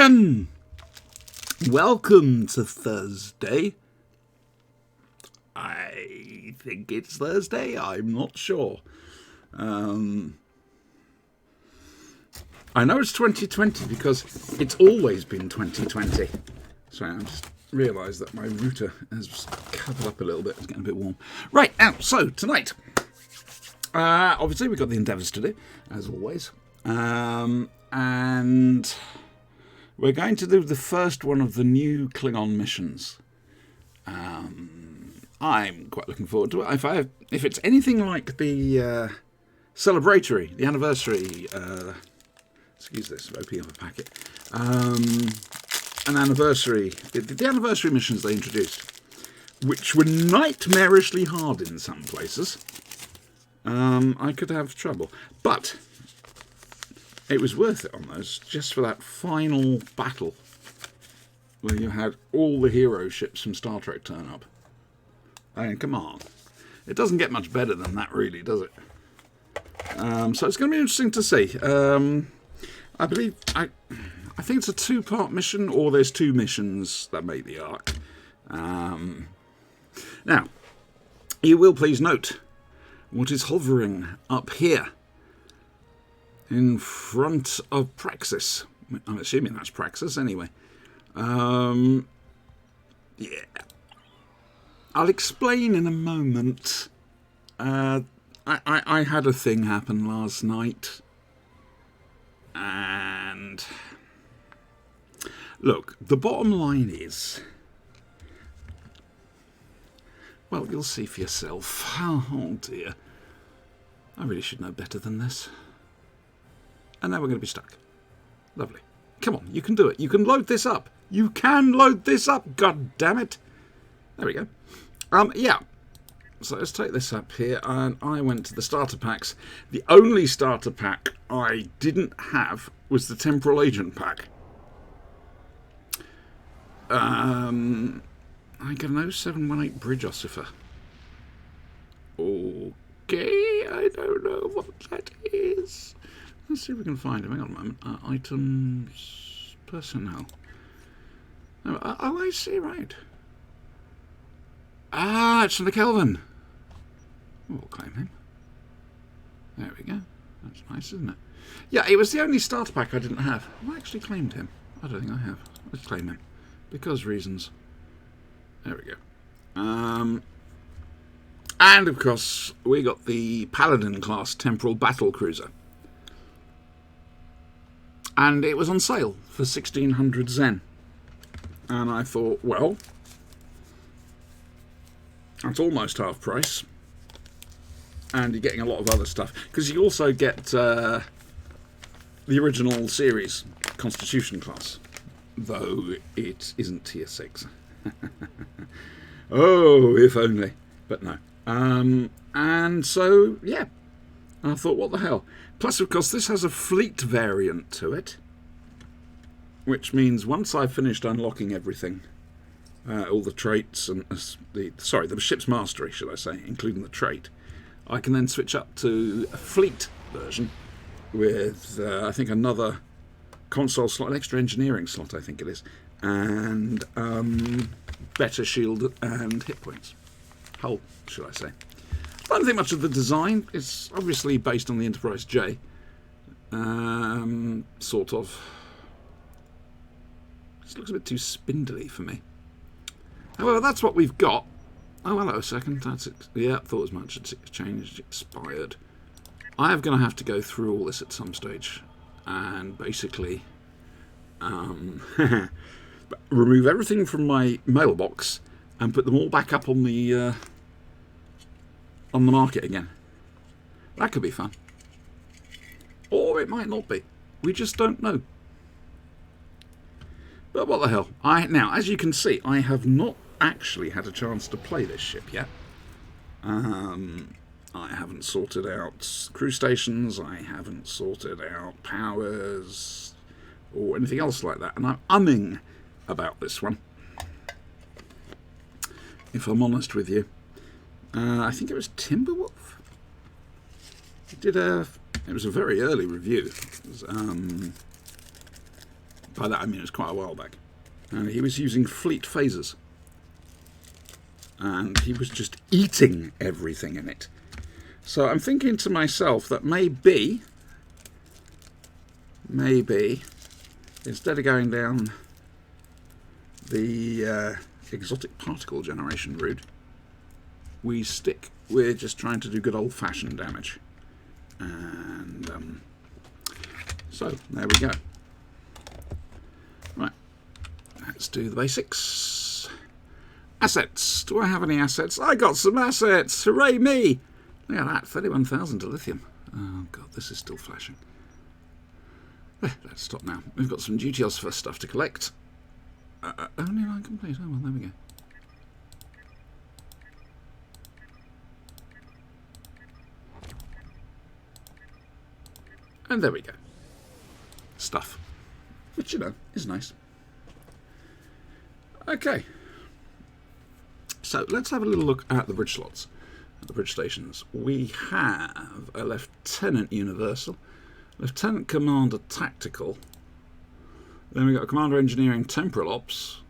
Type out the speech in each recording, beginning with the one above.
Paladin! Welcome to Thursday. I think it's Thursday, I'm not sure. I know it's 2020 because it's always been 2020. Sorry, I just realised that my router has covered up a little bit. It's getting a bit warm. Right, now, so tonight, obviously we've got the Endeavours to do, as always. And we're going to do the first one of the new Klingon missions. I'm quite looking forward to it. If it's anything like the celebratory, the anniversary, excuse this, opening up a packet, an anniversary, the anniversary missions they introduced, which were nightmarishly hard in some places, I could have trouble. But it was worth it on those, just for that final battle where you had all the hero ships from Star Trek turn up. I mean, come on. It doesn't get much better than that, really, does it? So it's going to be interesting to see. I think it's a two-part mission, or there's two missions that make the arc. Now, you will please note what is hovering up here in front of Praxis. I'm assuming that's Praxis anyway. Yeah. I'll explain in a moment. I had a thing happen last night. And look, the bottom line is, well, you'll see for yourself. Oh dear. I really should know better than this. And now we're going to be stuck. Lovely. Come on, you can do it. You can load this up. You can load this up, god damn it. There we go. Yeah. So let's take this up here, and I went to the starter packs. The only starter pack I didn't have was the Temporal Agent pack. I got an 0718 Bridge Ossifer. Okay, I don't know what that is. Let's see if we can find him. Hang on a moment. Items, personnel. Oh, I see, right. Ah, it's from the Kelvin. We'll claim him. There we go. That's nice, isn't it? Yeah, it was the only starter pack I didn't have. Have I actually claimed him? I don't think I have. Let's claim him. Because reasons. There we go. And, of course, we got the Paladin class Temporal Battle Cruiser. And it was on sale for 1,600 Zen. And I thought, well, that's almost half price. And you're getting a lot of other stuff. Because you also get the original series, Constitution class. Though it isn't tier 6. Oh, if only. But no. And so, yeah. And I thought, what the hell? Plus, of course, this has a fleet variant to it. Which means once I've finished unlocking everything, all the traits and the ship's mastery, should I say, including the trait, I can then switch up to a fleet version with, I think, another console slot, an extra engineering slot, I think it is, and better shield and hit points. Hull, should I say. I don't think much of the design. It's obviously based on the Enterprise J. Sort of. This looks a bit too spindly for me. However, that's what we've got. Oh, hello, a second. That's it. Yeah, thought as much. It's changed, expired. I am going to have to go through all this at some stage and basically remove everything from my mailbox and put them all back up on the market again. That could be fun. Or it might not be. We just don't know. But what the hell. Now, as you can see, I have not actually had a chance to play this ship yet. I haven't sorted out crew stations. I haven't sorted out powers or anything else like that. And I'm umming about this one, if I'm honest with you. I think it was Timberwolf. It was a very early review. It was, By that I mean it was quite a while back. And he was using fleet phasers. And he was just eating everything in it. So I'm thinking to myself that maybe, instead of going down the exotic particle generation route, we stick with just trying to do good old-fashioned damage. And so there we go. Right, let's do the basics. Assets. Do I have any assets? I got some assets. Hooray me! Look at that, 31,000 to lithium. Oh god, this is still flashing. Let's stop now. We've got some duty for stuff to collect. Only line complete. Oh well, there we go. And there we go. Stuff. Which, you know, is nice. Okay. So, let's have a little look at the bridge slots. The bridge stations. We have a Lieutenant Universal, Lieutenant Commander Tactical, then we've got a Commander Engineering Temporal Ops,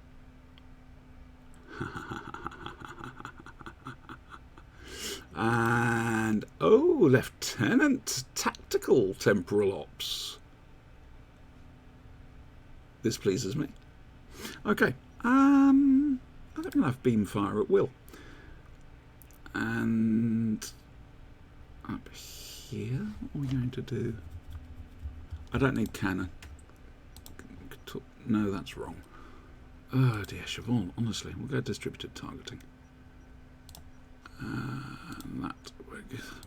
and Lieutenant Tactical Temporal Ops. This pleases me. Okay, I think we'll have beam fire at will. And up here, what are we going to do? I don't need cannon. No, that's wrong. Oh dear, Siobhan, honestly, we'll go distributed targeting. And that,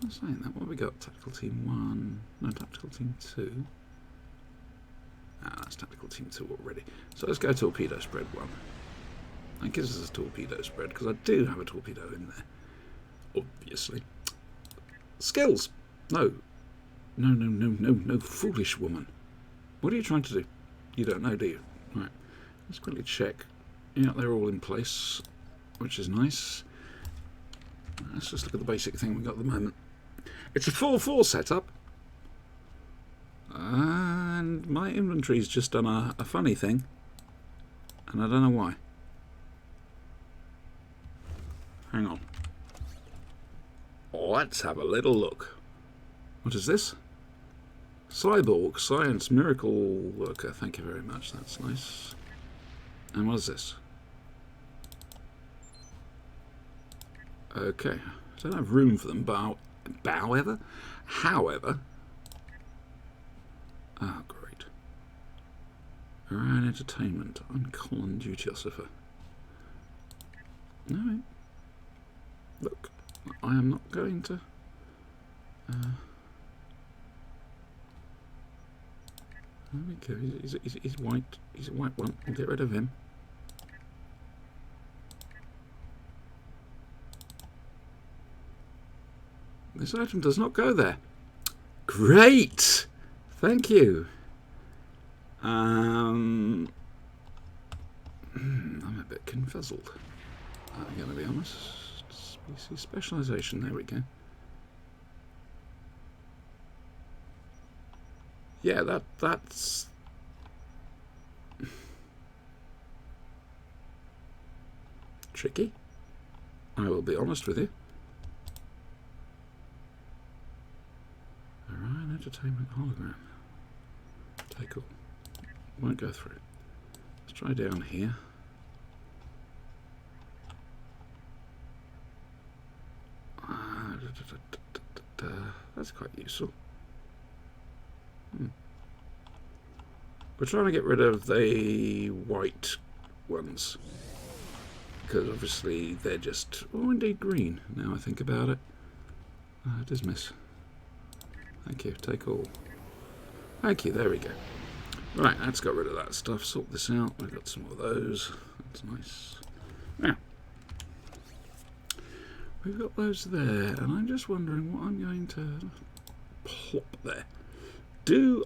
I'm saying that, what have we got? Tactical Team 1, no, Tactical Team 2. That's Tactical Team 2 already. So let's go Torpedo Spread 1. That gives us a torpedo spread, because I do have a torpedo in there. Obviously. Skills. No, foolish woman. What are you trying to do? You don't know, do you? Right. Let's quickly check. Yeah, they're all in place, which is nice. Let's just look at the basic thing we've got at the moment. It's a 4-4 setup. And my inventory's just done a funny thing. And I don't know why. Hang on. Let's have a little look. What is this? Cyborg Science Miracle Worker. Thank you very much. That's nice. And what is this? Okay. I don't have room for them, however. Oh, great. Around entertainment. Uncommon duty ossifer. Alright. Look. I am not going to... there we go. He's white. He's a white one. I'll get rid of him. This item does not go there. Great! Thank you. I'm a bit confuzzled. I'm going to be honest. Species specialization. There we go. Yeah, that's... tricky. I will be honest with you. Orion Entertainment Hologram. Take all. Won't go through. Let's try down here. That's quite useful. We're trying to get rid of the white ones, because obviously they're just, oh indeed green, now I think about it. Dismiss. Thank you, take all. Thank you, there we go. Right, let's get rid of that stuff, sort this out. We've got some of those, that's nice. Now, we've got those there, and I'm just wondering what I'm going to plop there. Do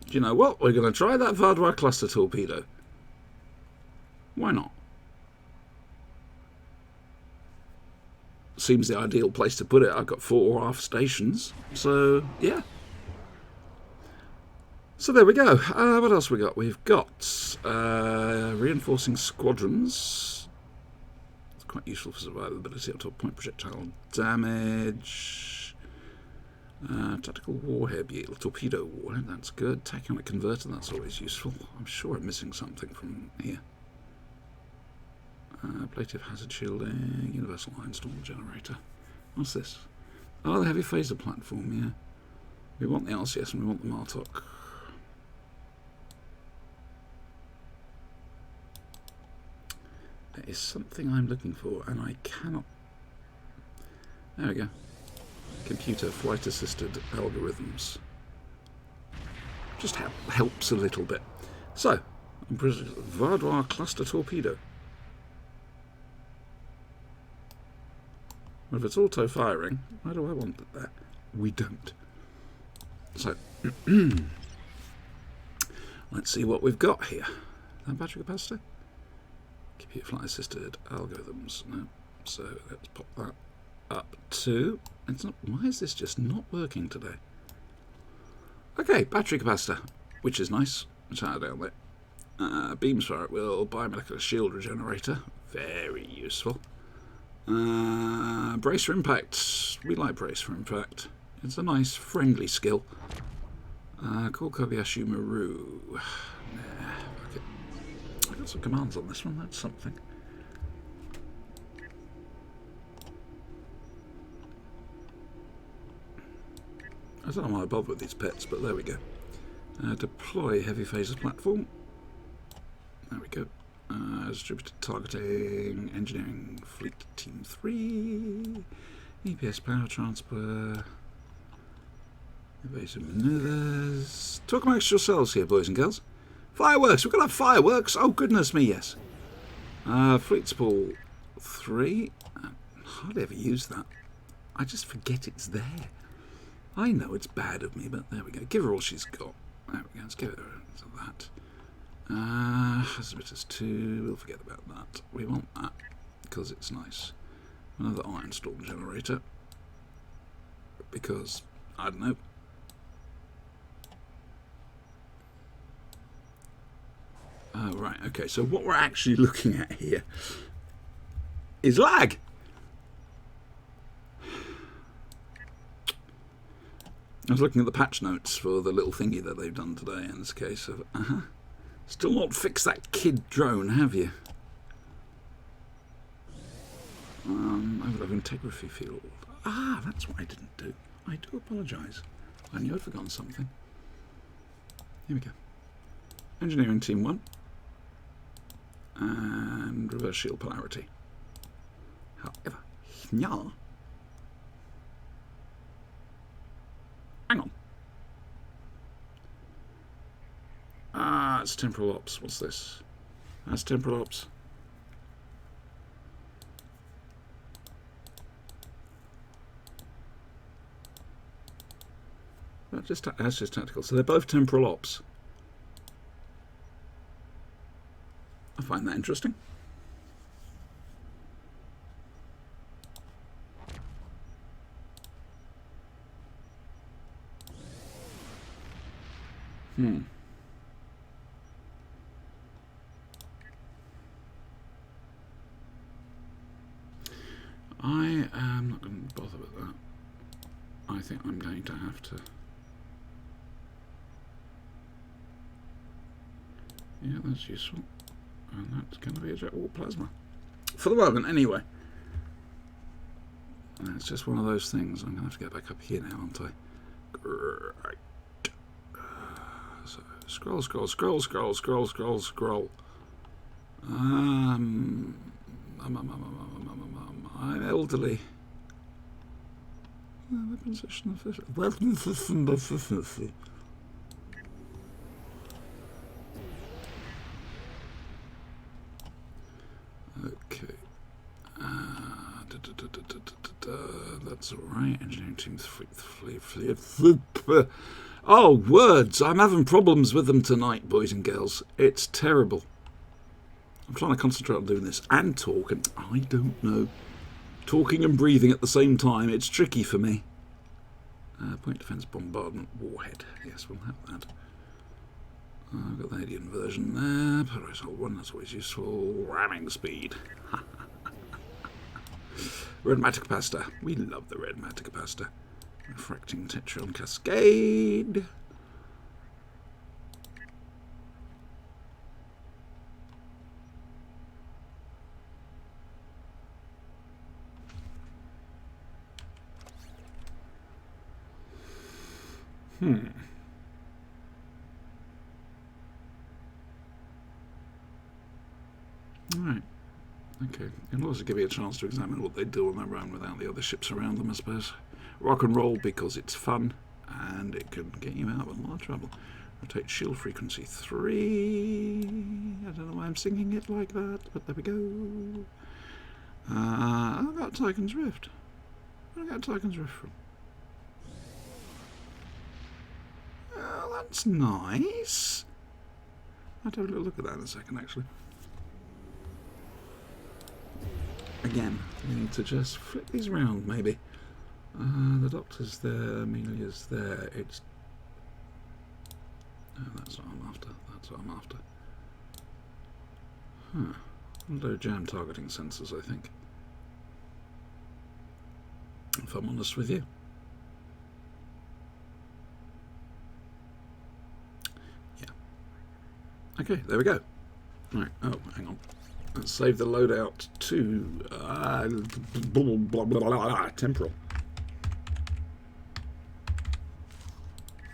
you know what? We're going to try that Vardwar cluster torpedo. Why not? Seems the ideal place to put it. I've got 4 half stations, so yeah. So there we go. What else we got? We've got reinforcing squadrons. It's quite useful for survivability up to a point projectile damage. Tactical warhead yield, torpedo warhead, that's good. Tachyonic converter, that's always useful. I'm sure I'm missing something from here. Ablative hazard shielding, universal iron storm generator. What's this? Oh, the heavy phaser platform, yeah. We want the RCS and we want the Martok. There is something I'm looking for and I cannot... There we go. Computer flight assisted algorithms. Just helps a little bit. So, Vardoir cluster torpedo. Well, if it's auto firing, why do I want it there? We don't. So, let's see what we've got here. That battery capacity? Computer flight assisted algorithms. No. So let's pop that up to... It's not, why is this just not working today? Okay, battery capacitor, which is nice. Let's add down there. Beams fire at will, biomolecular shield regenerator, very useful. Brace for impact, we like brace for impact. It's a nice, friendly skill. Call Kobayashi Maru. Nah, fuck it. I've got some commands on this one, that's something. I don't know why I bother with these pets, but there we go. Deploy heavy phaser platform. There we go. Distributed targeting, engineering, fleet team 3, EPS power transfer, evasive maneuvers. Talk amongst yourselves here, boys and girls. Fireworks! We're going to have fireworks! Oh, goodness me, yes. Fleet spool 3. Hardly ever use that. I just forget it's there. I know it's bad of me, but there we go. Give her all she's got. There we go. Let's give her that. Hazardous 2. We'll forget about that. We want that because it's nice. Another iron storm generator. Because, I don't know. Oh, right. Okay. So what we're actually looking at here is lag. I was looking at the patch notes for the little thingy that they've done today in this case of, still not fixed that kid drone, have you? Overload integrity field. Ah, that's what I didn't do. I do apologise. I knew I'd forgotten something. Here we go. Engineering team 1. And reverse shield polarity. However, yeah. Hang on. It's temporal ops. What's this? That's temporal ops. That's just tactical. So they're both temporal ops. I find that interesting. I am not going to bother with that. I think I'm going to have to... Yeah, that's useful. And that's going to be a jet warp plasma. For the moment, anyway. And it's just one of those things. I'm going to have to get back up here now, aren't I? Right. So, scroll. I'm elderly. Weapon system efficiency. Okay. That's alright. Engineering team 3. Oh, words! I'm having problems with them tonight, boys and girls. It's terrible. I'm trying to concentrate on doing this and talk, and I don't know. Talking and breathing at the same time, it's tricky for me. Point defense bombardment warhead. Yes, we'll have that. I've got the alien version there. Polaris hold 1, that's always useful. Ramming speed. Red matter capacitor. We love the red matter capacitor. Refracting Tetron cascade. Alright. Okay. It'll also give you a chance to examine what they do on their own without the other ships around them, I suppose. Rock and roll because it's fun and it can get you out of a lot of trouble. Rotate shield frequency 3. I don't know why I'm singing it like that, but there we go. I've got Tychon's Rift. Where did I get Tychon's Rift from? Oh, that's nice. I'll have a little look at that in a second, actually. Again, we need to just flip these around, maybe. The Doctor's there, Amelia's there. It's... Oh, that's what I'm after. That's what I'm after. Low jam targeting sensors, I think. If I'm honest with you. Yeah. Okay, there we go. Right. Oh, hang on. Let's save the loadout to Temporal.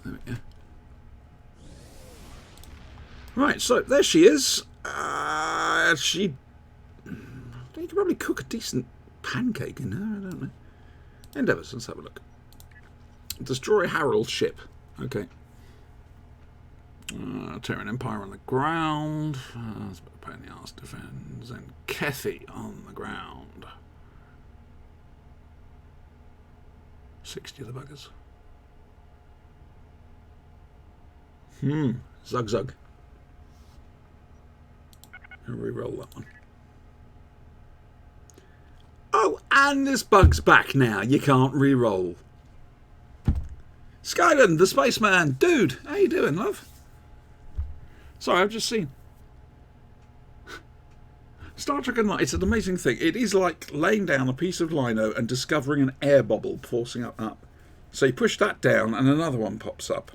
There we go. Right, so there she is. You could probably cook a decent pancake in her, I don't know. Endeavours, let's have a look. Destroy Harold's ship. Okay. Terran Empire on the ground. That's a bit of a pain in the arse defends. And Kethy on the ground. 60 of the buggers. Zug Zug. I'll re-roll that one. Oh, and this bug's back now. You can't re-roll. Skyland, the spaceman. Dude, how you doing, love? Sorry, I've just seen. Star Trek Online, it's an amazing thing. It is like laying down a piece of lino and discovering an air bubble forcing up. So you push that down and another one pops up.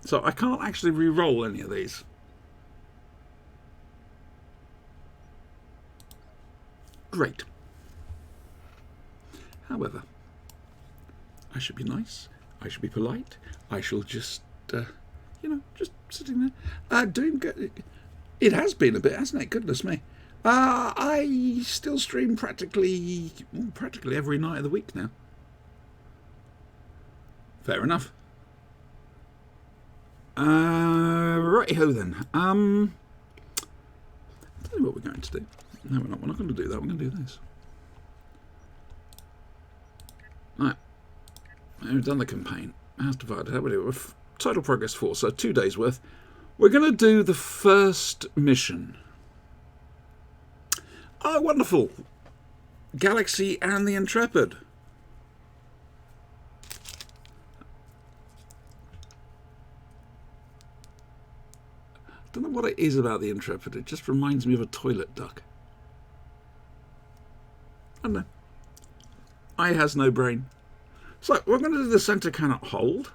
So I can't actually re-roll any of these. Great. However, I should be nice. I should be polite. I shall just, just sitting there. Doing good. It has been a bit, hasn't it? Goodness me. I still stream practically every night of the week now. Fair enough. Righty-ho then. I'll tell you what we're going to do. No, we're not going to do that. We're going to do this. Right. We've done the campaign. House divided. How we do it? Total progress 4, so 2 days worth. We're going to do the first mission. Oh, wonderful. Galaxy and the Intrepid. I don't know what it is about the Intrepid. It just reminds me of a toilet duck. I don't know. Eye has no brain. So, we're going to do the center cannot hold.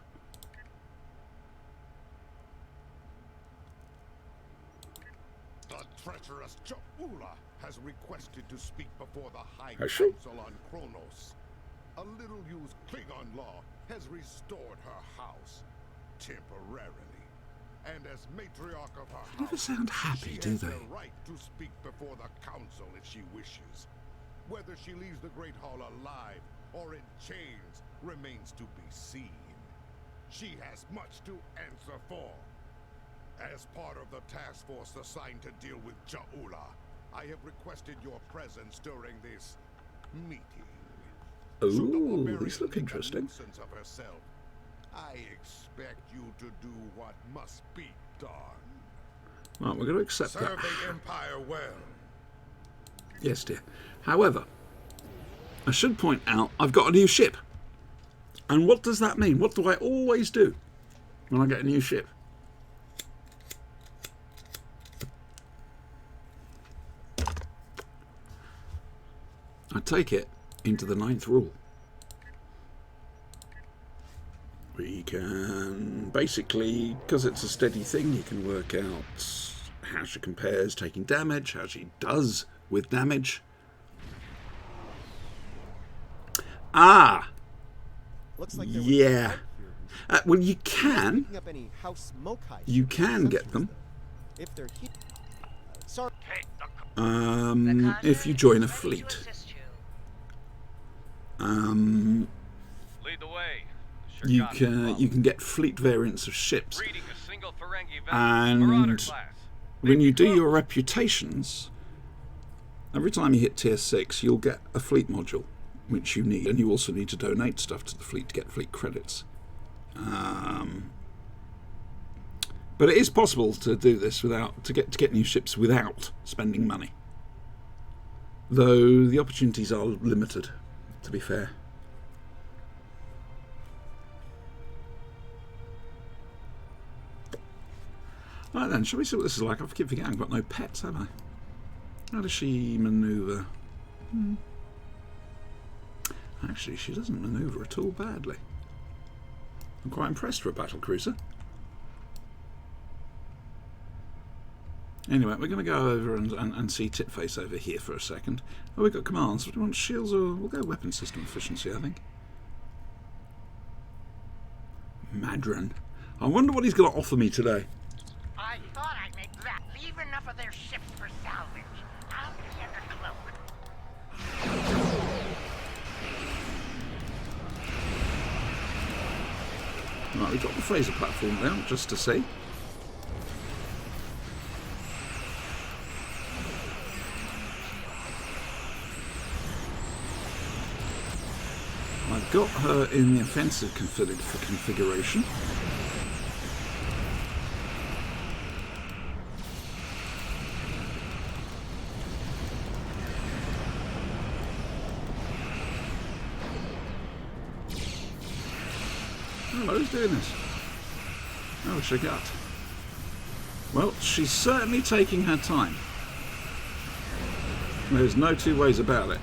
The treacherous Ja'ula has requested to speak before the High Council on Kronos. A little-used Klingon law has restored her house, temporarily. And as matriarch of her They never sound happy, do they? She has the right to speak before the council if she wishes. Whether she leaves the Great Hall alive or in chains remains to be seen. She has much to answer for. As part of the task force assigned to deal with Ja'ula, I have requested your presence during this meeting. Ooh, these look interesting. Of herself, I expect you to do what must be done. Right, we're going to accept that. Serve the Empire well. Yes, dear. However, I should point out I've got a new ship. And what does that mean? What do I always do when I get a new ship? take it into the 9th rule. We can basically, because it's a steady thing, you can work out how she compares taking damage, how she does with damage. Ah! Looks like yeah. Well, you can. You can get them. If they're here. Sorry. If you join a fleet. Lead the way. You can get fleet variants of ships. Reading a single Ferengi And Marauder class. when you do your reputations, every time you hit tier 6, you'll get a fleet module, which you need, and you also need to donate stuff to the fleet to get fleet credits. But it is possible to do this without to get new ships without spending money, though the opportunities are limited, to be fair. Right then, shall we see what this is like? I keep forgetting I've got no pets, have I? How does she manoeuvre? Actually, she doesn't manoeuvre at all badly. I'm quite impressed for a battle cruiser. Anyway, we're going to go over and see Titface over here for a second. Oh, we've got commands. Do we want shields or... We'll go weapon system efficiency, I think. Madron. I wonder what he's going to offer me today. I thought I'd make that. Leave enough of their ships for salvage. I'll be under cloak. Right, we've got the phaser platform down, just to see. I've got her in the offensive configuration. Hello, who's doing this? Oh, she got. Well, she's certainly taking her time. There's no two ways about it.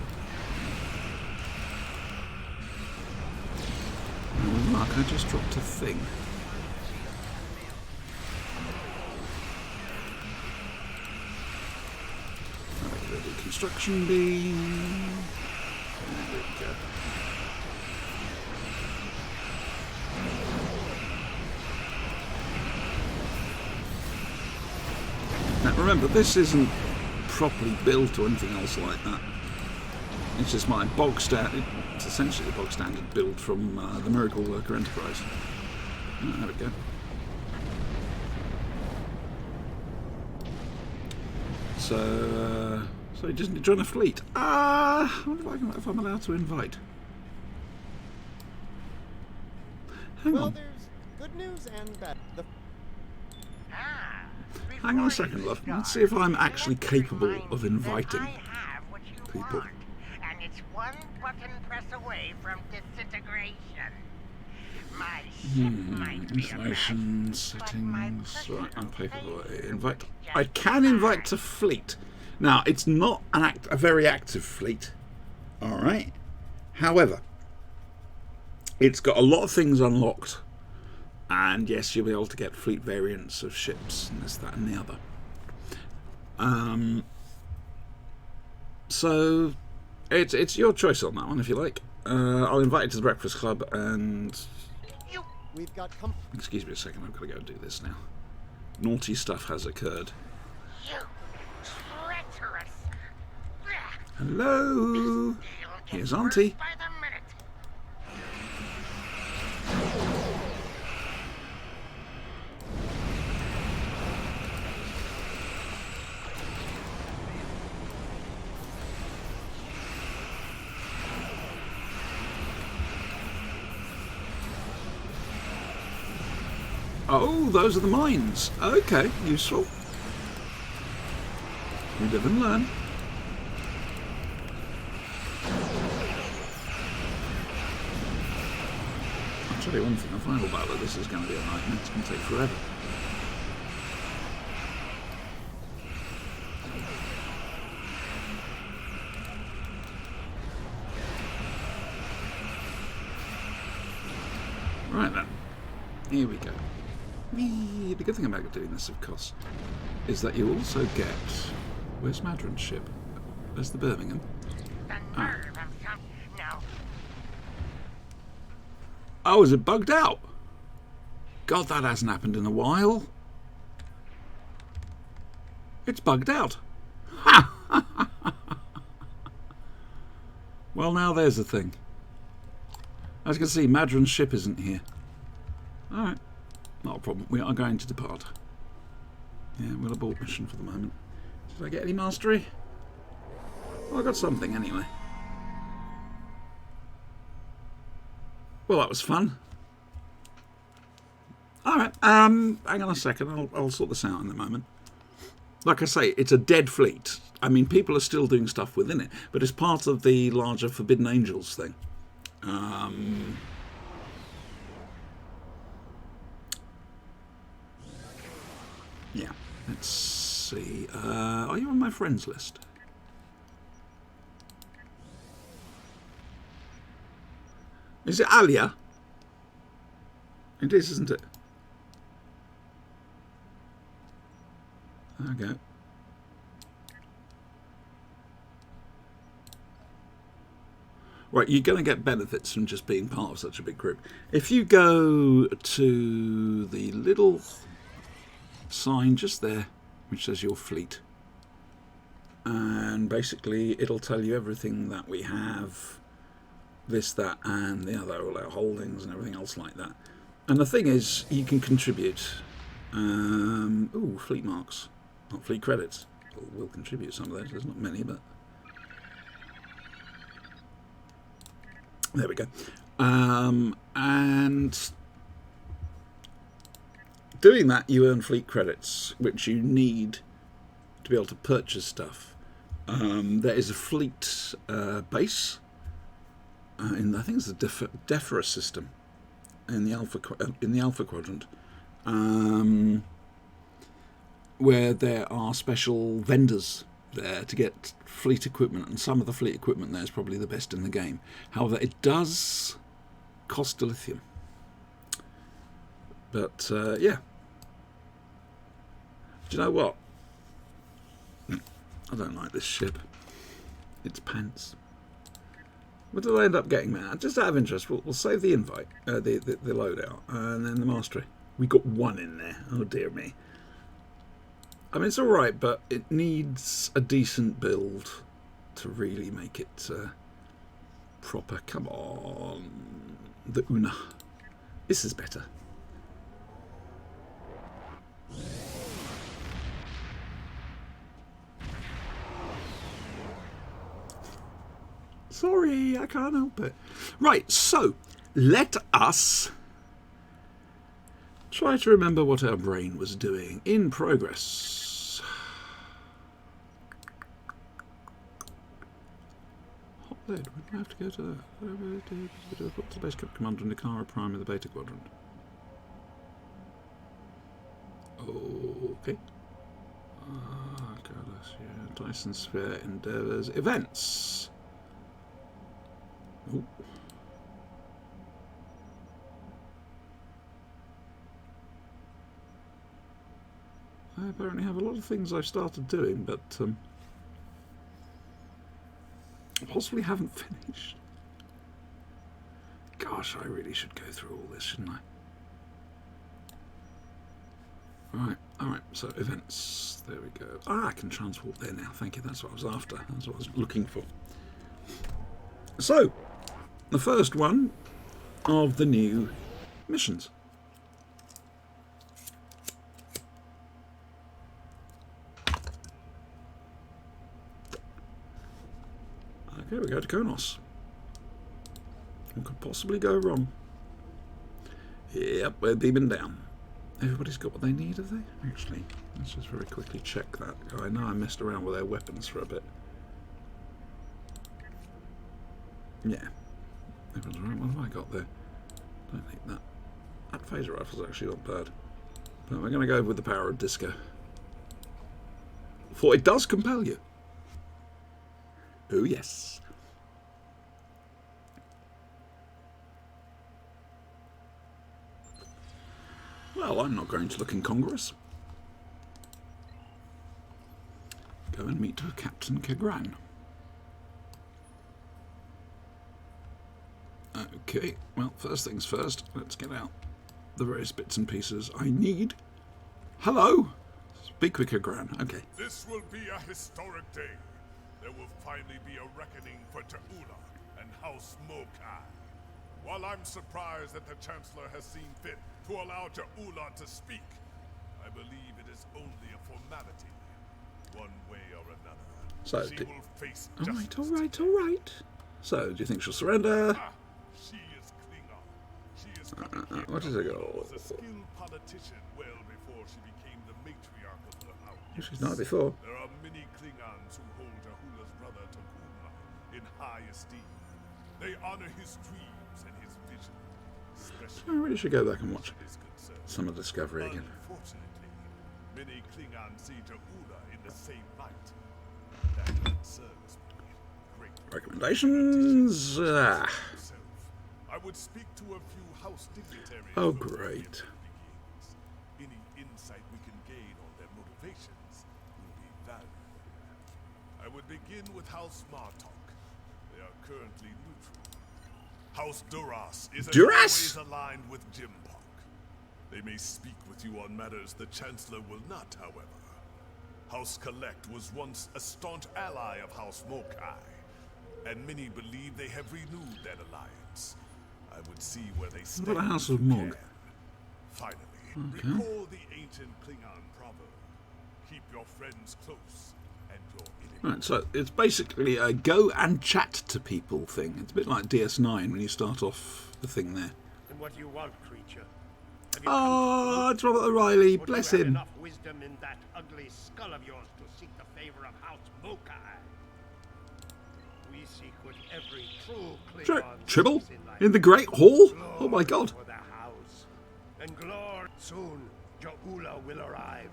Oh, Mark, I just dropped a thing. Right, ready, construction beam. There we go. Now remember, this isn't properly built or anything else like that. It's just my bog standard. It's essentially the bog standard build from the Miracle Worker Enterprise. Oh, there we go. So he doesn't join a fleet. I wonder if I'm allowed to invite. Hang on. There's good news and bad. Hang on a second, love. Let's see if I'm actually capable of inviting people. And it's one button press away from disintegration. My ship might be Installation settings. Right, I'm capable of invite. I can invite to fleet. Now, it's not a very active fleet. Alright. However, it's got a lot of things unlocked. And yes, you'll be able to get fleet variants of ships and this, that, and the other. So it's your choice on that one, if you like. I'll invite you to the Breakfast Club, and We've got excuse me a second. I've got to go do this now. Naughty stuff has occurred. You treacherous. Hello. Here's Auntie. By the minute. Oh, those are the mines. Okay, useful. We live and learn. I'll tell you one thing, the final battle of this is going to be a nightmare. It's going to take forever. Here we go. Whee! The good thing about doing this, of course, is that you also get... Where's Madron's ship? Where's the Birmingham? The nerve of some... No. Oh, is it bugged out? God, that hasn't happened in a while. It's bugged out. Ha! Well, now there's the thing. As you can see, Madron's ship isn't here. Alright. Not a problem. We are going to depart. Yeah, we'll abort mission for the moment. Did I get any mastery? Well, I got something anyway. Well, that was fun. Alright, hang on a second. I'll sort this out in a moment. Like I say, it's a dead fleet. I mean, people are still doing stuff within it, but it's part of the larger Forbidden Angels thing. Yeah, let's see. Are you on my friends list? Is it Alia? It is, isn't it? Okay. Right, you're going to get benefits from just being part of such a big group. If you go to the little sign just there, which says your fleet, and basically it'll tell you everything that we have, this, that, and the other, all our holdings and everything else like that. And the thing is, you can contribute. Ooh, fleet marks. Not fleet credits. We'll contribute some of those. There's not many, but... There we go. And doing that, you earn fleet credits, which you need to be able to purchase stuff. There is a fleet base in, I think it's the Defra system in the Alpha Quadrant, where there are special vendors there to get fleet equipment, and some of the fleet equipment there is probably the best in the game. However, it does cost dilithium. But yeah, do you know what? I don't like this ship. It's pants. What did I end up getting, man? Just out of interest, we'll save the invite, the loadout, and then the mastery. We got one in there. Oh dear me. I mean, it's all right, but it needs a decent build to really make it proper. Come on, the Una. This is better. Sorry, I can't help it. Right, so let us try to remember what our brain was doing. In progress. Hot lead, we don't have to go to that. What's the base commander in Nikara Prime in the Beta Quadrant? Okay. Dyson Sphere Endeavours Events. Ooh. I apparently have a lot of things I've started doing, but possibly haven't finished. Gosh, I really should go through all this, shouldn't I? Right, alright, so events, there we go. Ah, I can transport there now, thank you, that's what I was after, that's what I was looking for. So, the first one of the new missions. Okay, we go to Konos. What could possibly go wrong? Yep, we're beaming down. Everybody's got what they need, have they? Actually, let's just very quickly check that. I know I messed around with their weapons for a bit. Yeah. Everyone's right. What have I got there? Don't think that. That phaser rifle's actually not bad. But we're going to go with the power of disco. For it does compel you. Oh, yes. Well, I'm not going to look incongruous. Go and meet Captain Kegran. Okay, well, first things first, let's get out the various bits and pieces I need. Hello! Speak with Kegran, okay. This will be a historic day. There will finally be a reckoning for Ta'ula and House Mokai. While I'm surprised that the Chancellor has seen fit to allow Ta'ula to speak, I believe it is only a formality, one way or another. So, she will face alright, justice. alright. So, do you think she'll surrender? She is Klingon. She is coming here what is it? was a skilled politician well before she became the matriarch of the house. She's not before. There are many Klingons who hold Ta'ula's brother Takuma in high esteem. They honor his dreams and his vision, especially I really should go back and watch is concerned. some of Discovery again. Unfortunately, many Klingons see Ta'ula in the same light. That concerns me greatly. Recommendations? I would speak to a few house dignitaries. Oh, before the great. event begins. Any insight we can gain on their motivations will be valuable. I would begin with House Martok. They are currently neutral. House Duras is as Duras? always aligned with Jimpak. They may speak with you on matters the Chancellor will not, however. House Collect was once a staunch ally of House Mokai, and many believe they have renewed that alliance. I would see where they stand. What about the House of if you Mog? can. Finally, recall the ancient Klingon proverb: keep your friends close and your enemies. Right, so it's basically a go and chat to people thing. It's a bit like DS9 when you start off the thing there. And what do you want, creature? Oh, it's Robert O'Reilly, bless him. Enough wisdom in that ugly skull of yours to seek the favor of House Mokai. We seek what every true Klingon Tribble? seeks in life. In the Great Hall? Oh my god. For the house. And glory. Soon, Ja'ula will arrive.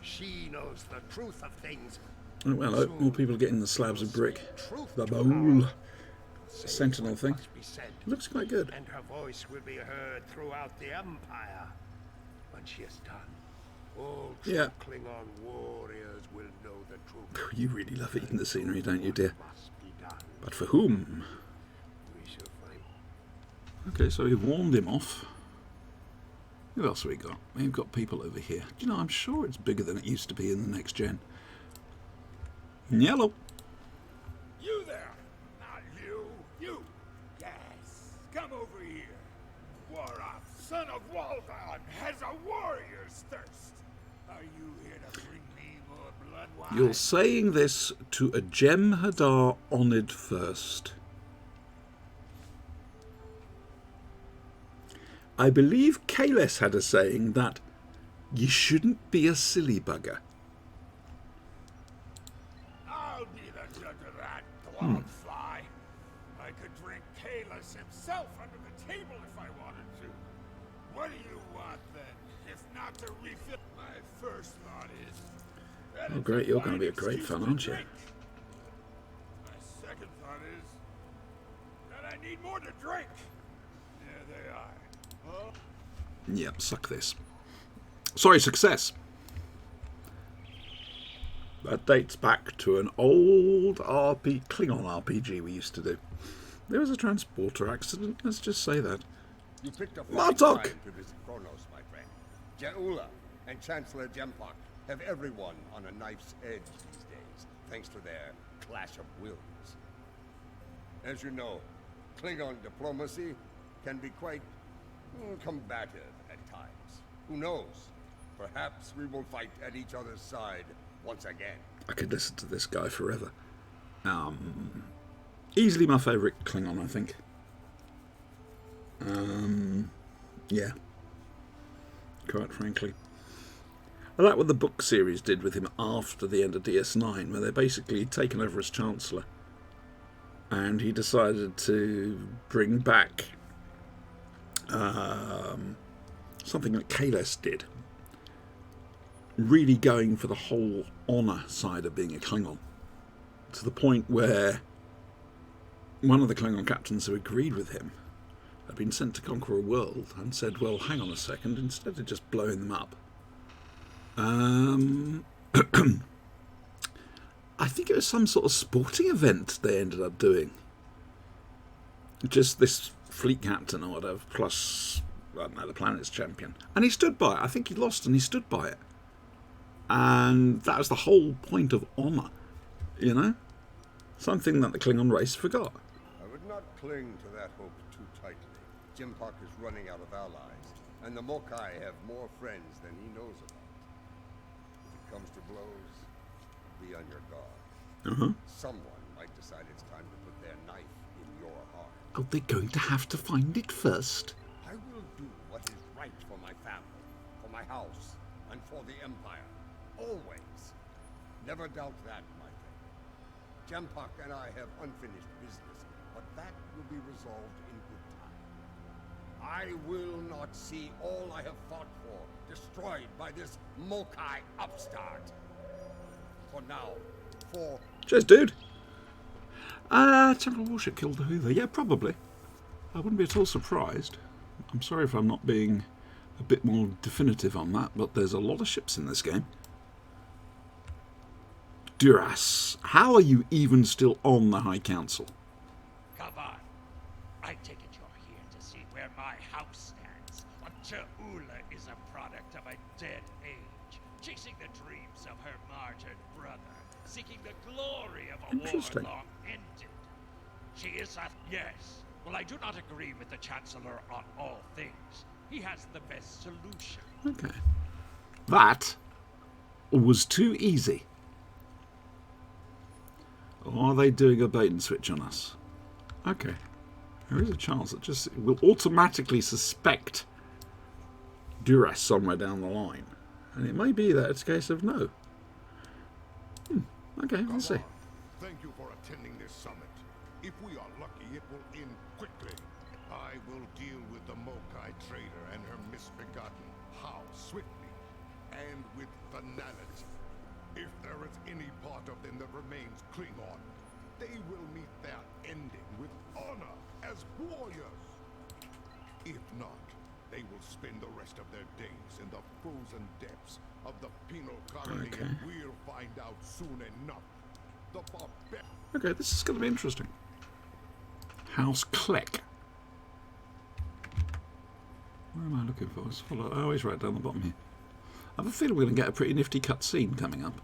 She knows the truth of things. Oh, well, I hope more people are getting the slabs of brick. Truth The to bowl. power. Sentinel thing. Must be said. Looks quite good. And her voice will be heard throughout the Empire when she is done. All true Yeah. Klingon warriors will know the truth. You really love eating the scenery, don't you, dear? Must be done. But for whom? We shall find. Okay, so we've warned him off. Who else have we got? We've got people over here. Do you know, I'm sure it's bigger than it used to be in the next gen. Yellow. You there! Not you! You! Yes! Come over here! Waraf, son of Waldon, has a warrior's thirst! Are you here to bring me more blood wine? You're saying this to a Jem'Hadar honoured first. I believe Kalis had a saying that you shouldn't be a silly bugger. I'll be the judge of that, Cloudfly. I could drink Kalis himself under the table if I wanted to. What do you want then, if not to refill? My first thought is... that Oh it's great, you're going to be a fine great excuse fan, to aren't you? drink. My second thought is... that I need more to drink. There they are. Oh. Yep, suck this. Sorry, success. That dates back to an old Klingon RPG we used to do. There was a transporter accident, let's just say that. You picked a Martok! time to visit Kronos, my friend. Ja'ula and Chancellor Jempak have everyone on a knife's edge these days, thanks to their clash of wills. As you know, Klingon diplomacy can be quite combative at times. Who knows? Perhaps we will fight at each other's side once again. I could listen to this guy forever. Easily my favourite Klingon, I think. Yeah. Quite frankly. I like what the book series did with him after the end of DS9, where they basically taken over as Chancellor. And he decided to bring back something that Kalis did. Really going for the whole honour side of being a Klingon. To the point where one of the Klingon captains who agreed with him had been sent to conquer a world and said, well, hang on a second, instead of just blowing them up, I think it was some sort of sporting event they ended up doing. Just this fleet captain or whatever, plus, I don't know, the planet's champion. And he stood by it. I think he lost and he stood by it. And that was the whole point of honour, you know? Something that the Klingon race forgot. I would not cling to that hope too tightly. Jimpak is running out of allies, and the Mokai have more friends than he knows about. If it comes to blows, be on your guard. Someone might decide it's time to put their knife in your heart. Oh, they're going to have to find it first. I will do what is right for my family, for my house, and for the Empire. Always. Never doubt that, my friend. Jempak and I have unfinished business, but that will be resolved in good time. I will not see all I have fought for destroyed by this Mokai upstart. For now, for... Cheers, dude. Temporal warship killed the Hoover. Yeah, probably. I wouldn't be at all surprised. I'm sorry if I'm not being a bit more definitive on that, but there's a lot of ships in this game. Duras, how are you even still on the High Council? Kavan, I take it you're here to see where my house stands. Cha'ula is a product of a dead age, chasing the dreams of her martyred brother, seeking the glory of a war long ended. She is a... Yes. Well, I do not agree with the Chancellor on all things. He has the best solution. Okay. That was too easy. Or are they doing a bait and switch on us? Okay. There is a chance that just will automatically suspect Duras somewhere down the line. And it may be that it's a case of no. Okay, we'll see. Thank you for attending this summit. If we are lucky, it will end quickly. I will deal with the Mokai trader and her misbegotten How swiftly and with finality. If there is any part of them that remains Klingon, they will meet their ending with honor as warriors. If not, they will spend the rest of their days in the frozen depths of the penal colony, and we'll find out soon enough. Okay, this is going to be interesting. House Kleck. Where am I looking for? Oh, it's right down the bottom here. I have a feeling we're going to get a pretty nifty cutscene coming up.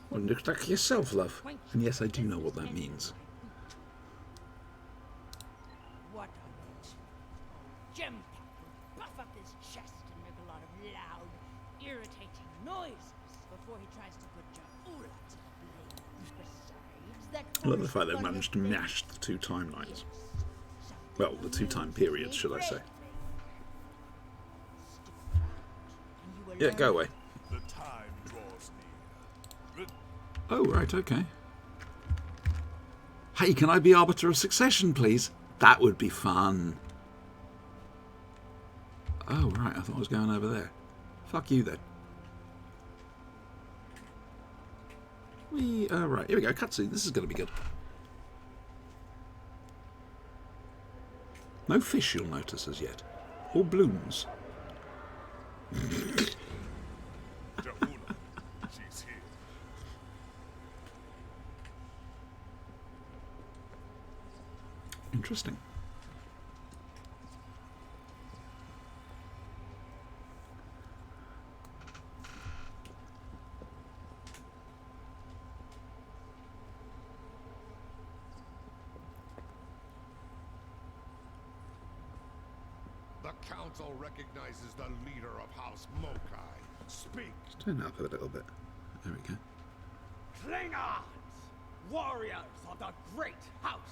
Well, look like yourself, love. And yes, I do know what that means. What of it? Jempak will puff up his chest and make a lot of loud, irritating noises before he tries to put Ja'ula to the blame. Besides, that I love the fact they've managed to mash the two timelines. Well, the two time periods, should I say. Yeah, go away. The time draws near. Oh, right, okay. Hey, can I be Arbiter of Succession, please? That would be fun. Oh, right, I thought I was going over there. Fuck you, then. Right, here we go, cutscene. This is going to be good. No fish, you'll notice, as yet. Or blooms. Ja'ula, she's here. Interesting. The Council recognizes the leader of House Mokai. Speak. Let's turn up a little bit. There we go. Klingons, warriors of the great houses,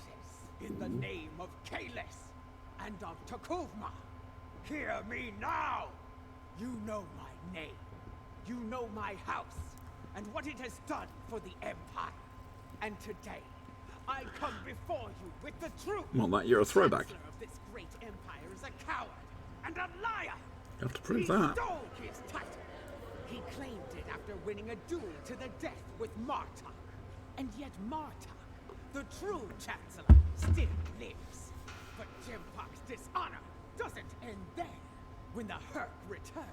in the name of Kalis and of Takuvma, hear me now! You know my name, you know my house, and what it has done for the Empire. And today, I come before you with the truth. Well, that you're a throwback. The Chancellor of this great empire is a coward and a liar. You have to prove He that. stole his title. He claimed it after winning a duel to the death with Martok. And yet Martok, The true Chancellor still lives. But Jempok's dishonor doesn't end there. When the Herc returned,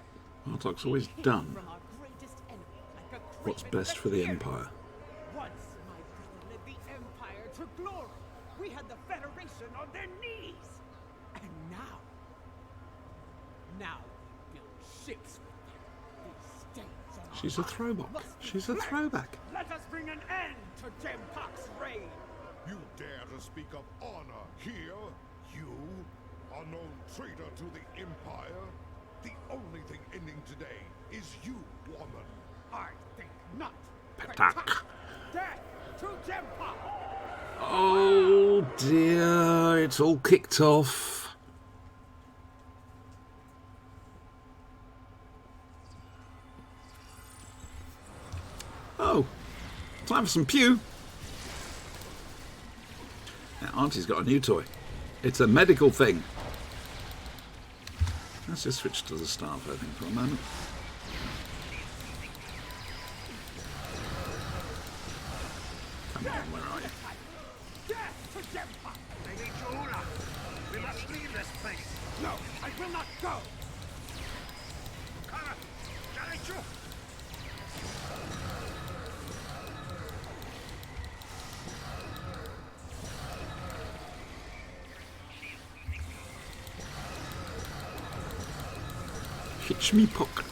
Martok's always done from our greatest enemy like a what's craven best for the hero. Empire. Once my brother led the Empire to glory. We had the Federation on their knees. And now we build ships with them. These stains on our She's a hearts throwback. must be She's a cleansed. throwback. Let us bring an end to Jempok's reign. You dare to speak of honor here? You? Unknown traitor to the Empire? The only thing ending today is you, woman. I think not. Patak. Death to Jempok! Oh dear, it's all kicked off. Oh, time for some pew. Now, Auntie's got a new toy. It's a medical thing. Let's just switch to the staff, I think, for a moment. Come on, where are you? Death to Jempok! Lady Joula, we must leave this place. No, I will not go! Kara, Jalichu! Hitch me pock.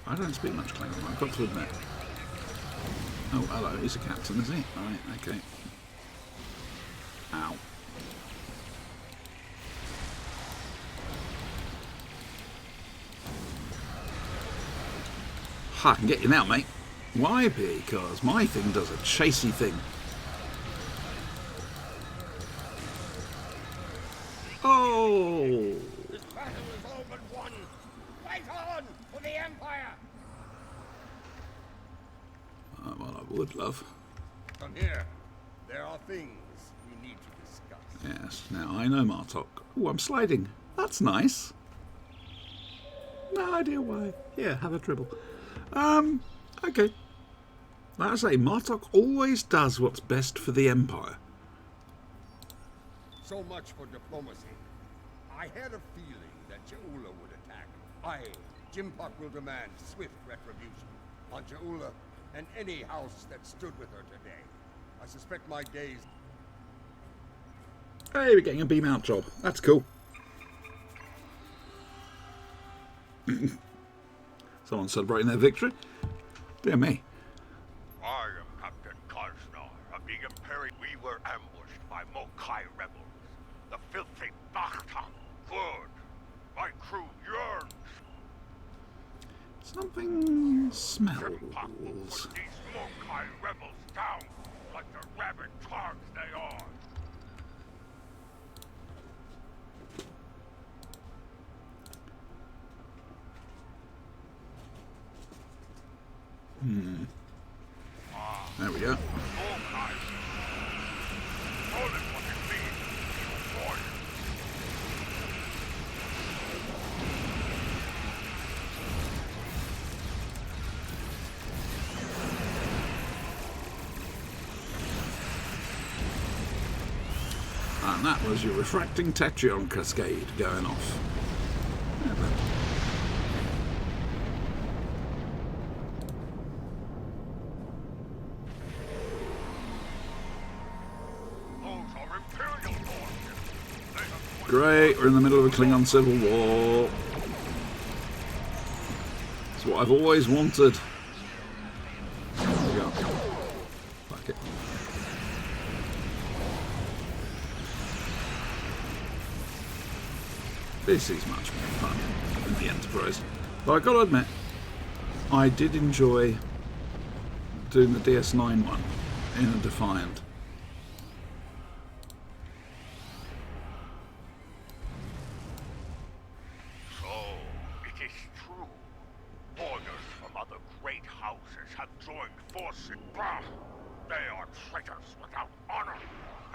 I don't speak much Klingon, I've got to admit. Oh, hello, he's a captain, is he? Right, okay. Ow. Ha, I can get you now, mate. Why? Because my thing does a chasey thing. Oh! This battle is all but won. Fight on for the Empire. Well, I would love. Come here. There are things we need to discuss. Yes, now I know Martok. Oh, I'm sliding. That's nice. No idea why. Yeah, have a dribble. Okay. Like I say, Martok always does what's best for the Empire. So much for diplomacy. I had a feeling that Jaula would attack. Jempok will demand swift retribution on Jaula and any house that stood with her today. I suspect my days... Hey, we're getting a beam out job. That's cool. Someone celebrating their victory. Dear me. I am Captain Karsnar of the Imperium. We were ambushed by Mokai rebels. The filthy Bakhta. Good. My crew yearns. Something Jempok will smells. put these Mokai rebels down like the rabid targs they are. There we go. Mokai. Call it what it means. Warriors. And that was your refracting Tetrion cascade going off. Yeah, but Those are Imperial warships. They have great, we're in the middle of a Klingon civil war. It's what I've always wanted. There we go. Fuck it. This is much more fun than the Enterprise. But I've got to admit, I did enjoy doing the DS9 one in a Defiant. So, it is true. Orders from other great houses have joined forces. Bah! They are traitors without honor,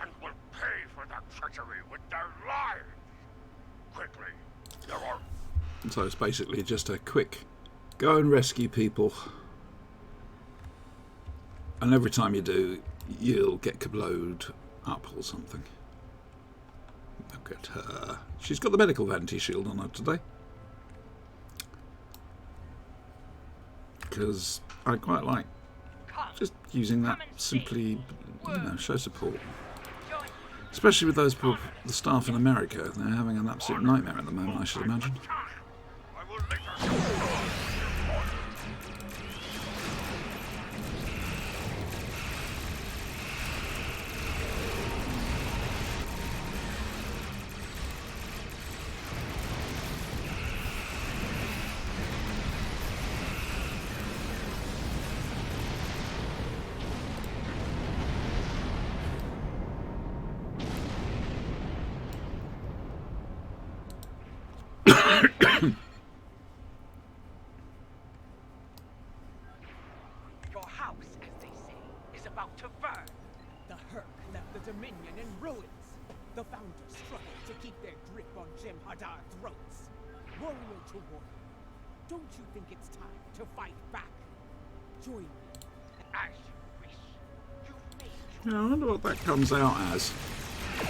and will pay for that treachery with their lives. Quickly, there are... So it's basically just a quick go and rescue people. And every time you do, you'll get kablowed up or something. Look at her. She's got the medical vanity shield on her today. Because I quite like just using that simply, show support. Especially with those poor, the staff in America. They're having an absolute nightmare at the moment, I should imagine. Your house, as they say, is about to burn. The Herc left the Dominion in ruins. The Founders struggled to keep their grip on Jem'Hadar's throats. Warrior to warrior, don't you think it's time to fight back? Join me. As you wish. You may. I wonder what that comes out as.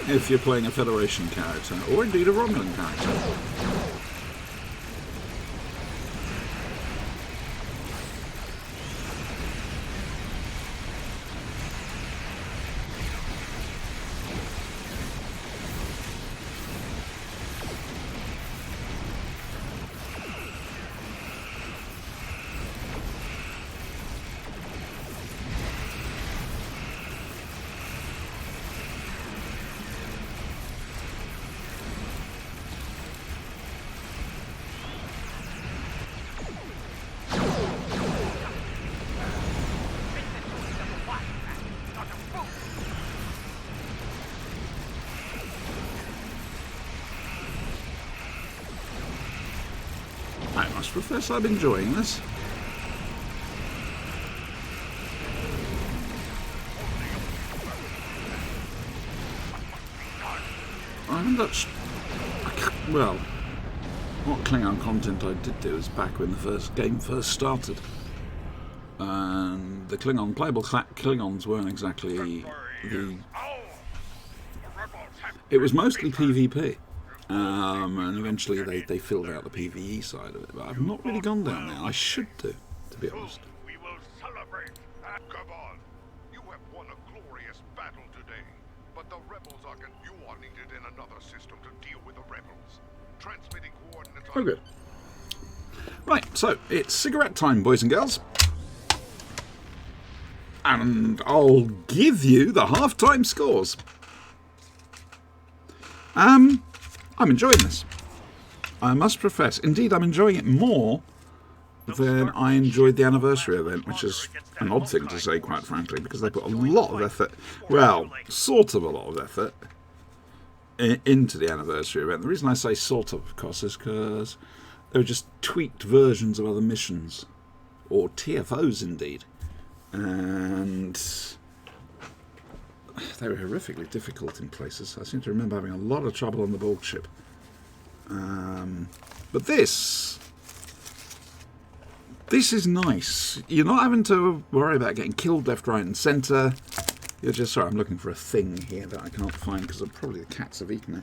If you're playing a Federation character, or indeed a Romulan character. I must profess I'm enjoying this. Well, what Klingon content I did do was back when the first game first started. And the Klingon, playable Klingons weren't exactly the... It was mostly PvP. And eventually they filled out the PvE side of it, but I've not really gone down there. I should do, to be honest. We will celebrate. Come on. You have won a glorious battle today, but the rebels are you are needed in another system to deal with the rebels. Transmitting coordinates. Oh, good. Right, so it's cigarette time, boys and girls. And I'll give you the half-time scores. I'm enjoying this. I must profess. Indeed, I'm enjoying it more than I enjoyed the anniversary event, which is an odd thing to say, quite frankly, because they put a lot of effort, well, sort of a lot of effort, into the anniversary event. The reason I say sort of course, is because they were just tweaked versions of other missions, or TFOs indeed, and they were horrifically difficult in places. I seem to remember having a lot of trouble on the Borg ship. But this is nice. You're not having to worry about getting killed left, right and centre. You're just... Sorry, I'm looking for a thing here that I can't find because probably the cats have eaten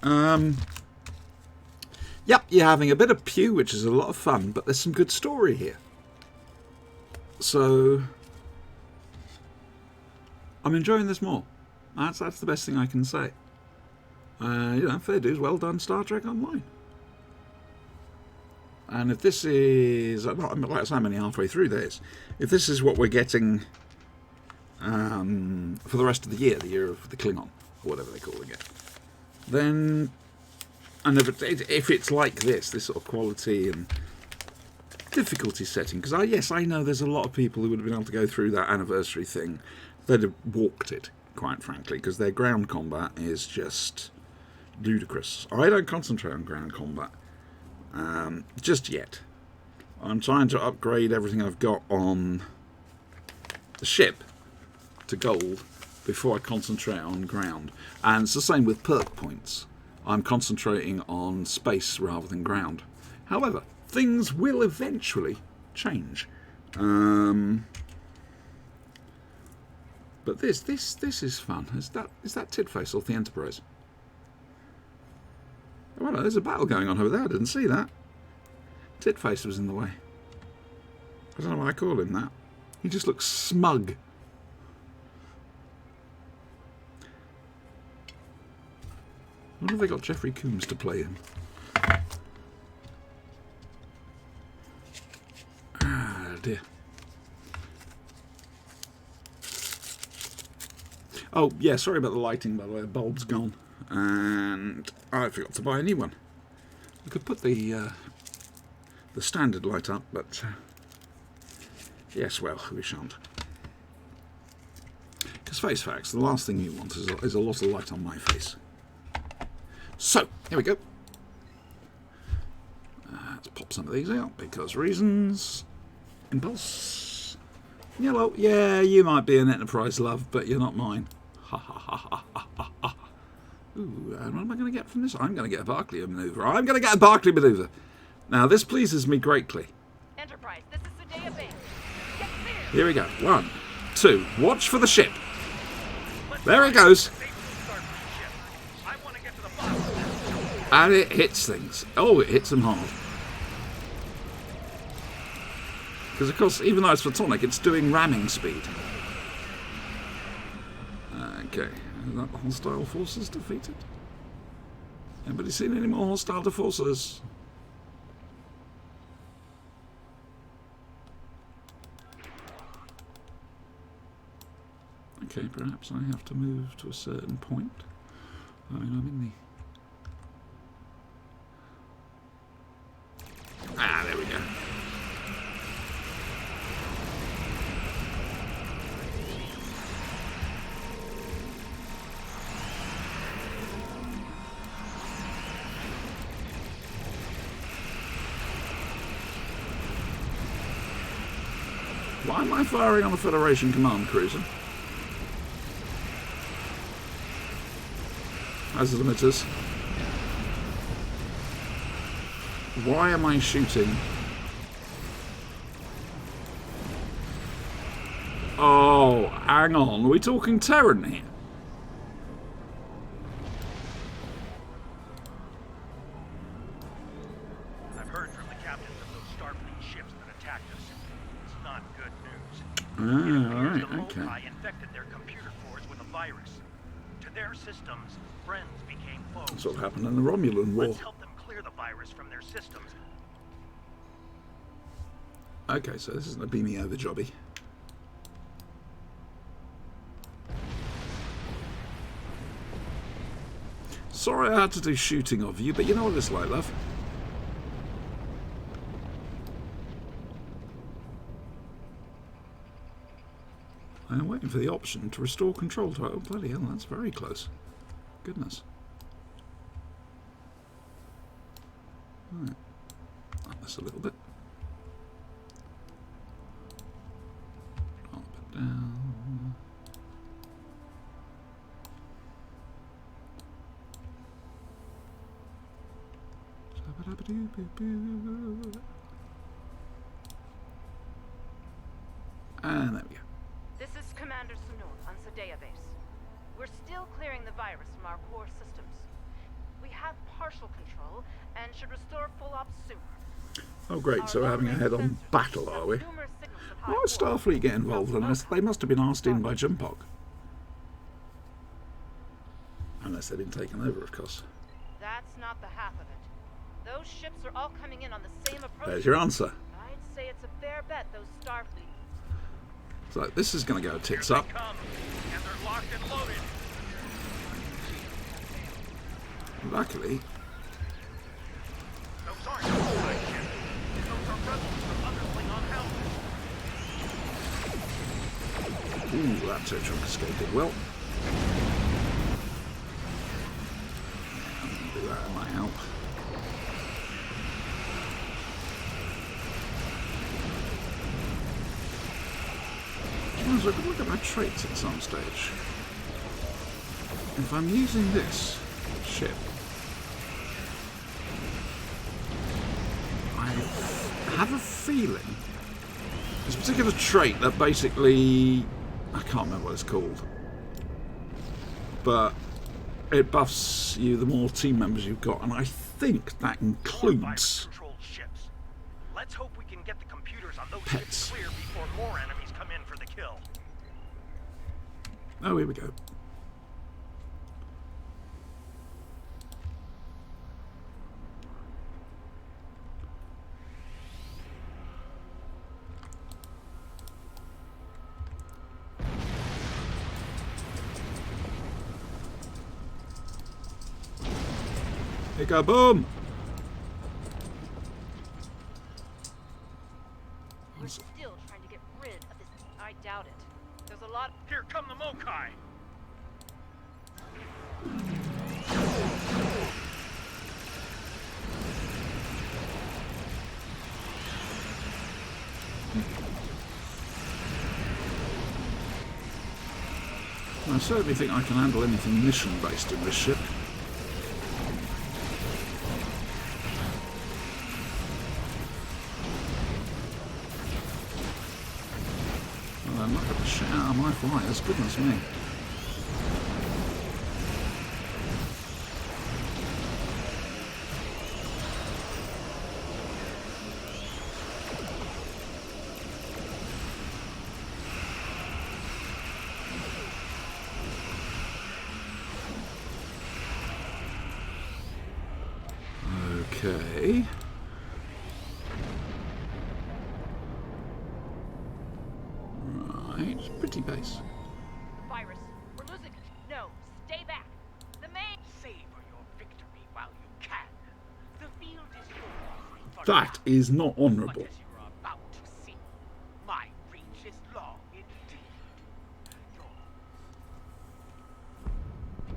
it. Yep, you're having a bit of pew, which is a lot of fun, but there's some good story here. So... I'm enjoying this more. That's the best thing I can say. Fair dues, well done, Star Trek Online. And if this is... Like I say, I'm only halfway through this. If this is what we're getting for the rest of the year of the Klingon, or whatever they're calling it, then... And if it's like this sort of quality and difficulty setting, because yes, I know there's a lot of people who would have been able to go through that anniversary thing. They'd have walked it, quite frankly, because their ground combat is just ludicrous. I don't concentrate on ground combat just yet. I'm trying to upgrade everything I've got on the ship to gold before I concentrate on ground. And it's the same with perk points. I'm concentrating on space rather than ground. However, things will eventually change. But this is fun. Is that Tidface off the Enterprise? Oh, well, there's a battle going on over there. I didn't see that. Tidface was in the way. I don't know why I call him that. He just looks smug. I wonder if they got Jeffrey Combs to play him. Ah, dear. Oh, yeah, sorry about the lighting, by the way. The bulb's gone. And I forgot to buy a new one. We could put the standard light up, but... yes, well, we shan't. Because face facts, the last thing you want is a lot of light on my face. So, here we go. Let's pop some of these out, because reasons. Impulse. Yellow. Yeah, you might be an Enterprise love, but you're not mine. Ha ha ha ha ha ha ha. Ooh, and what am I going to get from this? I'm going to get a Barclay maneuver. I'm going to get a Barclay maneuver. Now, this pleases me greatly. Enterprise, this is the day of base. Get clear. Here we go. 1, 2. Watch for the ship. There it goes. And it hits things. Oh, it hits them hard. Because, of course, even though it's photonic, it's doing ramming speed. Okay. Is that the hostile forces defeated? Anybody seen any more hostile forces? Okay, perhaps I have to move to a certain point. I mean, I'm in the... Ah, there we go. Why am I firing on a Federation command cruiser? Hazard emitters. Why am I shooting? Oh, hang on. Are we talking Terran here? I've heard from the captains of those Starfleet ships that attacked us. It's not good news. Ah, alright, okay. The infected their computer cores with a virus. To their systems, friends became foes. That's what happened in the Romulan War. Let's help them clear the virus from their systems. Okay, so this isn't a beaming over jobby. Sorry I had to do shooting of you, but you know what it's like, love. I'm waiting for the option to restore control to it. Oh, bloody hell, that's very close. Goodness. Right. Up this a little bit. Up and down. And there we go. This is Commander Sunul on Sadea base. We're still clearing the virus from our core systems. We have partial control and should restore full ops soon. Oh great, so we're having a head-on battle, are we? Why would Starfleet get involved in this? They must have been asked in by Jumpok. Unless they've been taken over, of course. That's not the half of it. Those ships are all coming in on the same approach. There's your answer. I'd say it's a fair bet those Starfleet. So this is going to go tits up. And they're locked and loaded. Luckily, Those aren't Starfleet ships. Those are rebels from other Klingon houses. ooh, that Temporal escaped it well. Do that in my help. So I could look at my traits at some stage. If I'm using this ship, I have a feeling there's a particular trait that basically I can't remember what it's called. But it buffs you the more team members you've got, and I think that includes controlled ships. Let's hope we can get the computers on those pets. ships clear before more enemies come in for the kill. Oh, here we go. Here go, boom! We're still trying to get rid of this. I doubt it. There's a lot. Here come the Mokai! I certainly think I can handle anything mission-based in this ship. Well, I'm not going to shit out of my flyers, goodness me. Okay. Right, pretty base. Virus. We're losing. No, stay back. The main. Savor your victory while you can. The field is yours. for That now. is not But honourable. as you're about to see, my reach is long indeed.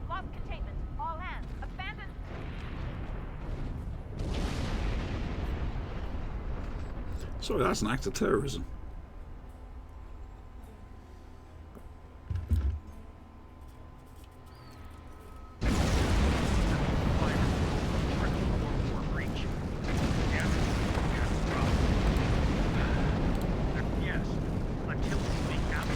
Lost containment. All hands. Abandon. Sorry, that's an act of terrorism. Yes, until we make out.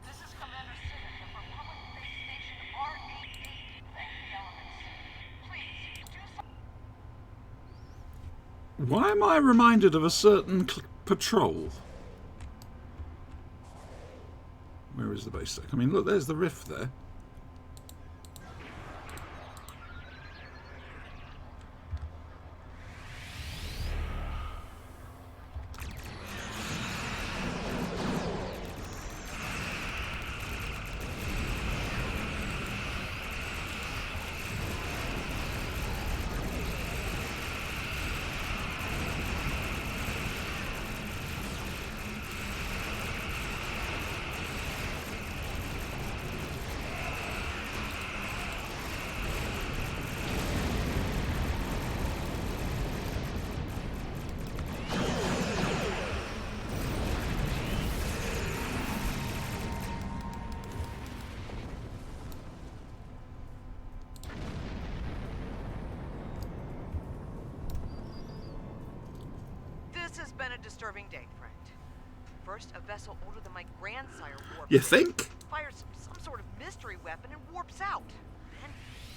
This is Commander Simmons of Republic Base Station R88. Thank the elements. Please, do something. Why am I reminded of a certain patrol? Where is the base deck? I mean, look, there's the rift there. This has been a disturbing day, friend. First, a vessel older than my grandsire warps. You think? Fires some sort of mystery weapon and warps out. Then,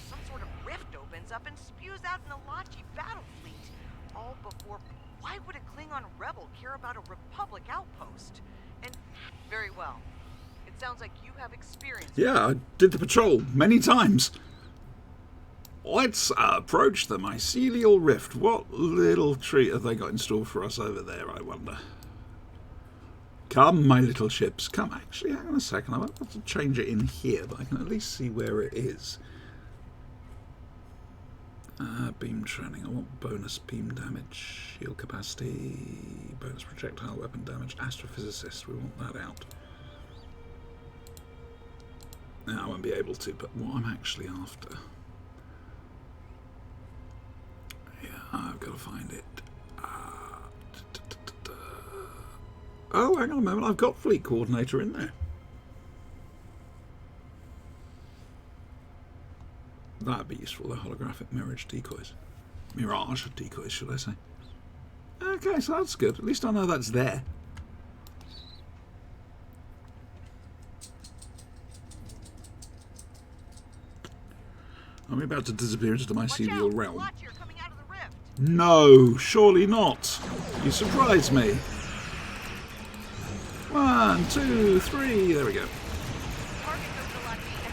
some sort of rift opens up and spews out an Alachi battle fleet. All before... Why would a Klingon rebel care about a Republic outpost? And very well. It sounds like you have experience. Yeah, I did the patrol many times. Let's approach the mycelial rift. What little treat have they got in store for us over there, I wonder? Come, my little ships. Come. Actually, hang on a second. I've got to change it in here, but I can at least see where it is. Beam training. I want bonus beam damage, shield capacity, bonus projectile weapon damage, astrophysicist. We want that out. Now I won't be able to, but what I'm actually after... Yeah, I've got to find it. Oh, hang on a moment. I've got fleet coordinator in there. careful, the holographic mirage decoys. Mirage decoys, should I say. Okay, so that's good. At least I know that's there. Are we about to disappear into the mycelial realm? No, surely not. You surprised me. 1, 2, 3. There we go.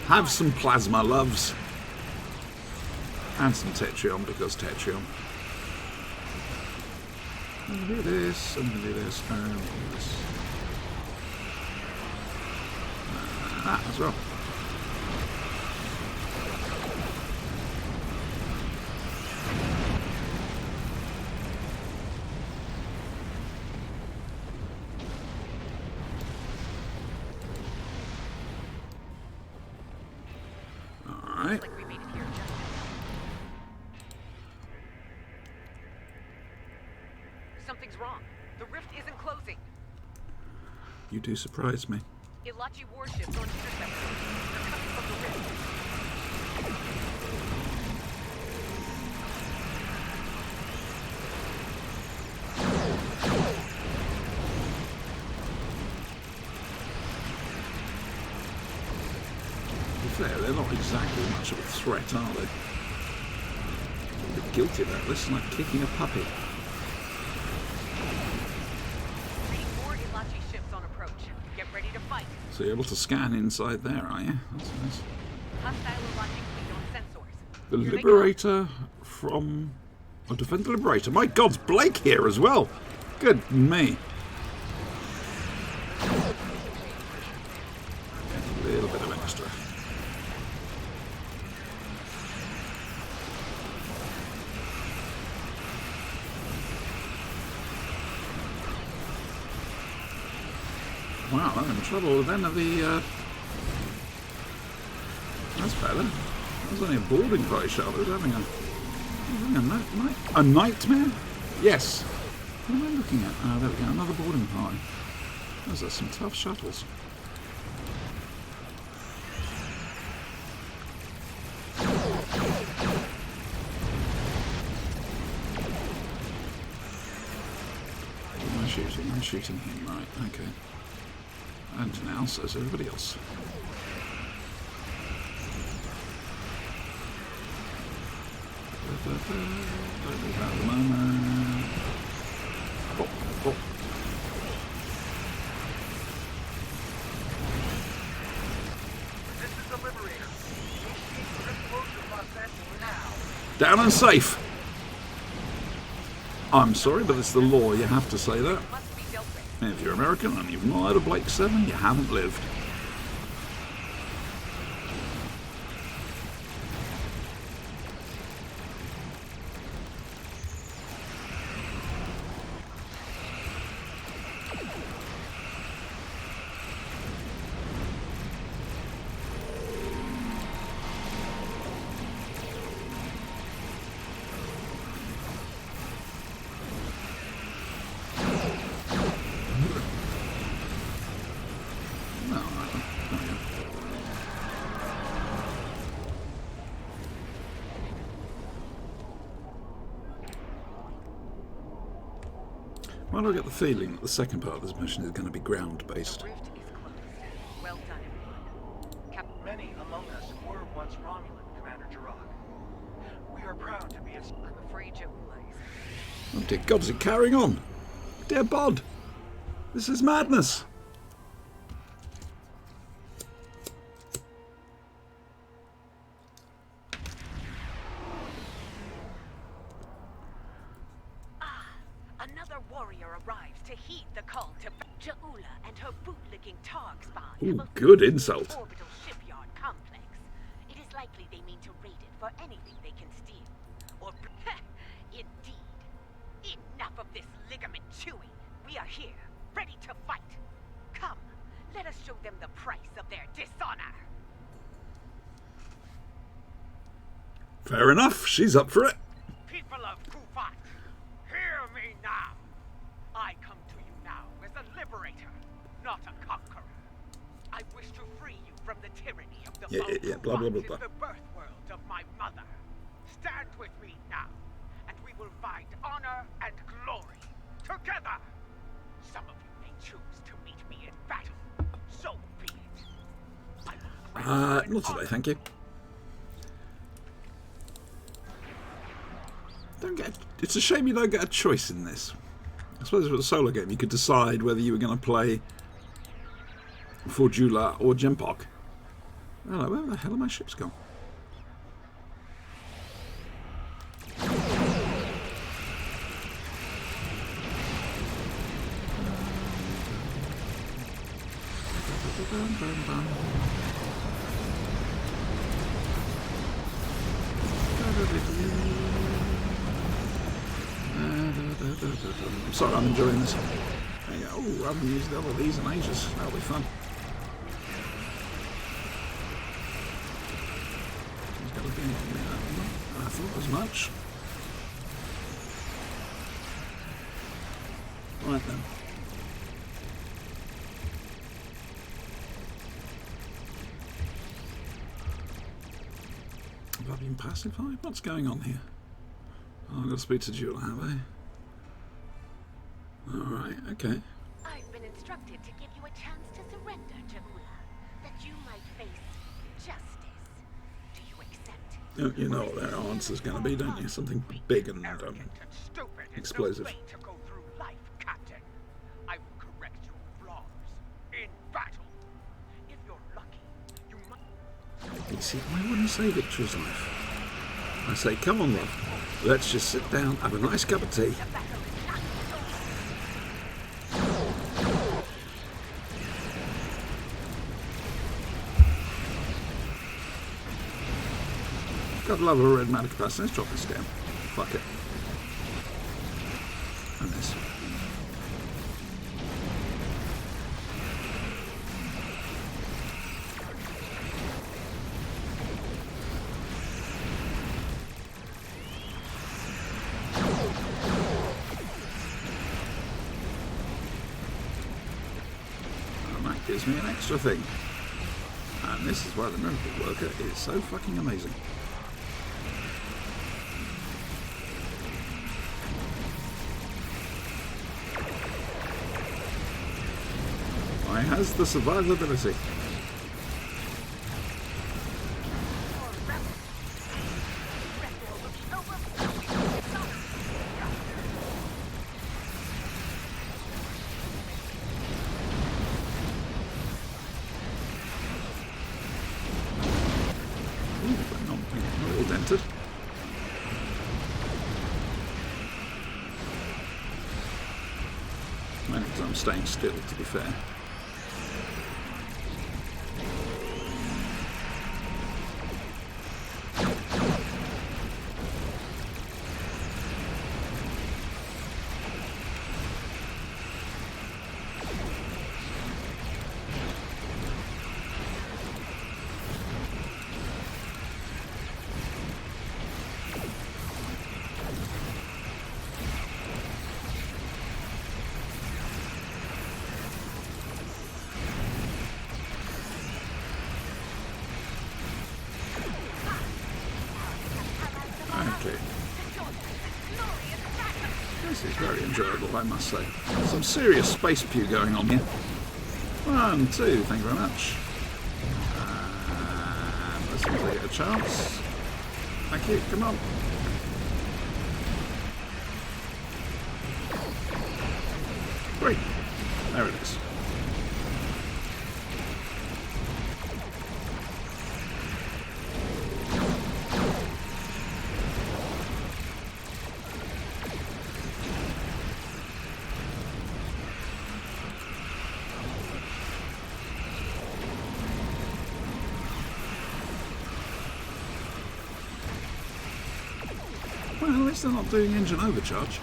Have some plasma, loves. And some tetrium, because tetrium. I'm going to do this, I'm going to do this, and I'm going to do this. That as well. Alright. Something's wrong. The rift isn't closing. You do surprise me. Ilachi warships on intercept. They're coming from the rift. To be fair, they're not exactly much of a threat, are they? I'm a bit guilty about this, it's like kicking a puppy. So you're able to scan inside there, are you? That's nice. The Liberator from... Oh, Defend the Liberator. My God, it's Blake here as well. Good me. A little bit of extra. Wow, I'm in trouble then of the, that's better. That was only a boarding party shuttle. I was having a nightmare? Yes. What am I looking at? Ah, there we go, another boarding party. Those are some tough shuttles. What am I shooting? I'm shooting him, right, okay. And now says everybody else. Don't leave out the moment. Oh, oh. This is the Liberator. Initiate the closure process now. Down and safe. I'm sorry, but it's the law. You have to say that. And if you're American and you've not heard of Blake 7, you haven't lived. Why do I get the feeling that the second part of this mission is going to be ground-based? Well done, everyone. Many among us were once Romulan, Commander Jirok. We are proud to be its... I'm afraid Jaula is... Oh dear God, is it carrying on? Dear Bod, this is madness. Ooh, good insult. Orbital shipyard complex. It is likely they mean to raid it for anything they can steal. Or indeed. Enough of this ligament chewing. We are here, ready to fight. Come, let us show them the price of their dishonor. Fair enough, she's up for it. People of Kufat, hear me now. I come to you now as a liberator, not a conqueror. I wish to free you from the tyranny of the blah, blah, blah, blah. the birth world of my mother. together! Some of you may choose to meet me in battle. So be it. Not today, thank you. It's a shame you don't get a choice in this. I suppose if it was a solo game, you could decide whether you were going to play Forjula or Jempok. Hello, where the hell are my ships gone? I'm sorry, I'm enjoying this. There you go. Oh, I haven't used all of these in ages. That'll be fun. There's got to be I thought as much. Right then. Have I been pacified? What's going on here? Oh, I've got to speak to Jewel, have I? Alright, okay. I've been instructed to give you a chance to surrender, Jamula, that you might face justice. Do you accept? You know what their answer's going to be, don't you? Something big and explosive. To go through life, Captain. I will correct your flaws in battle. If you're lucky, you might. You see, I wouldn't say victory's life. I say, come on, love. Let's just sit down, have a nice cup of tea. God love a red matter capacity. Let's drop this down. Fuck it. And this. And that gives me an extra thing. And this is why the miracle worker is so fucking amazing. Has the survivability. Not all dented. Mainly because I'm staying still, to be fair. This is very enjoyable, I must say. Some serious space pew going on here. 1, 2, thank you very much. And let's see if they get a chance. Thank you, come on. Great. There it is. Well, at least they're not doing engine overcharge.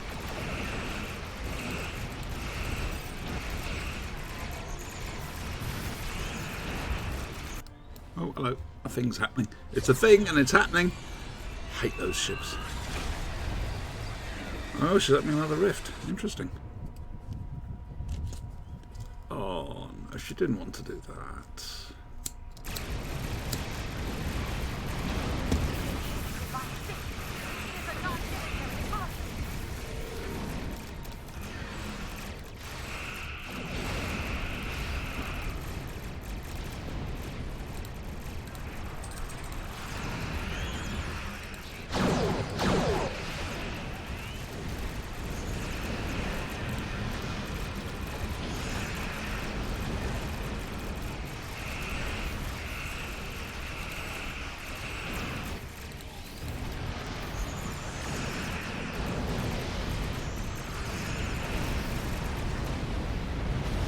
Oh, hello. A thing's happening. It's a thing and it's happening. Hate those ships. Oh, she's opening another rift. Interesting. Oh, no, she didn't want to do that.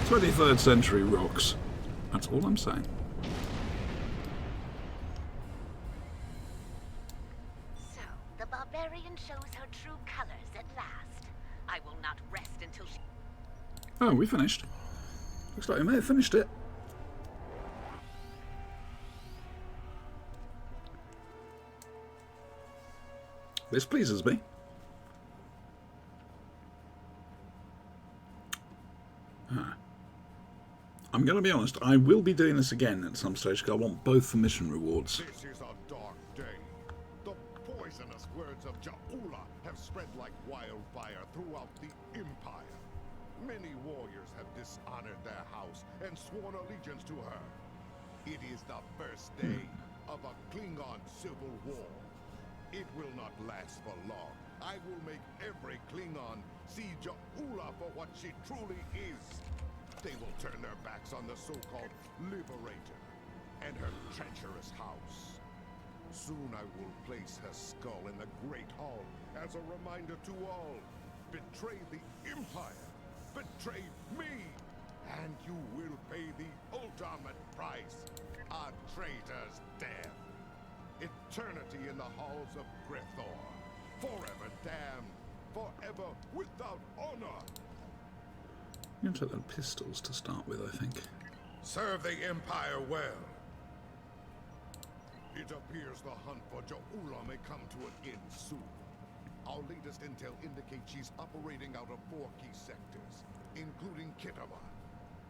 23rd century rocks. That's all I'm saying. So, the barbarian shows her true colors at last. I will not rest until she... Oh, we finished. Looks like we may have finished it. This pleases me. I'm going to be honest, I will be doing this again at some stage because I want both the mission rewards. This is a dark day. The poisonous words of Ja'ula have spread like wildfire throughout the Empire. Many warriors have dishonored their house and sworn allegiance to her. It is the first day of a Klingon civil war. It will not last for long. I will make every Klingon see Ja'ula for what she truly is. They will turn their backs on the so-called Liberator and her treacherous house. Soon I will place her skull in the Great Hall as a reminder to all. Betray the Empire, betray me, and you will pay the ultimate price, a traitor's death. Eternity in the halls of Grithor, forever damned, forever without honor. I'm going to take the pistols to start with, I think. Serve the Empire well. It appears the hunt for Ja'ula may come to an end soon. Our latest intel indicates she's operating out of 4 key sectors, including Kitama.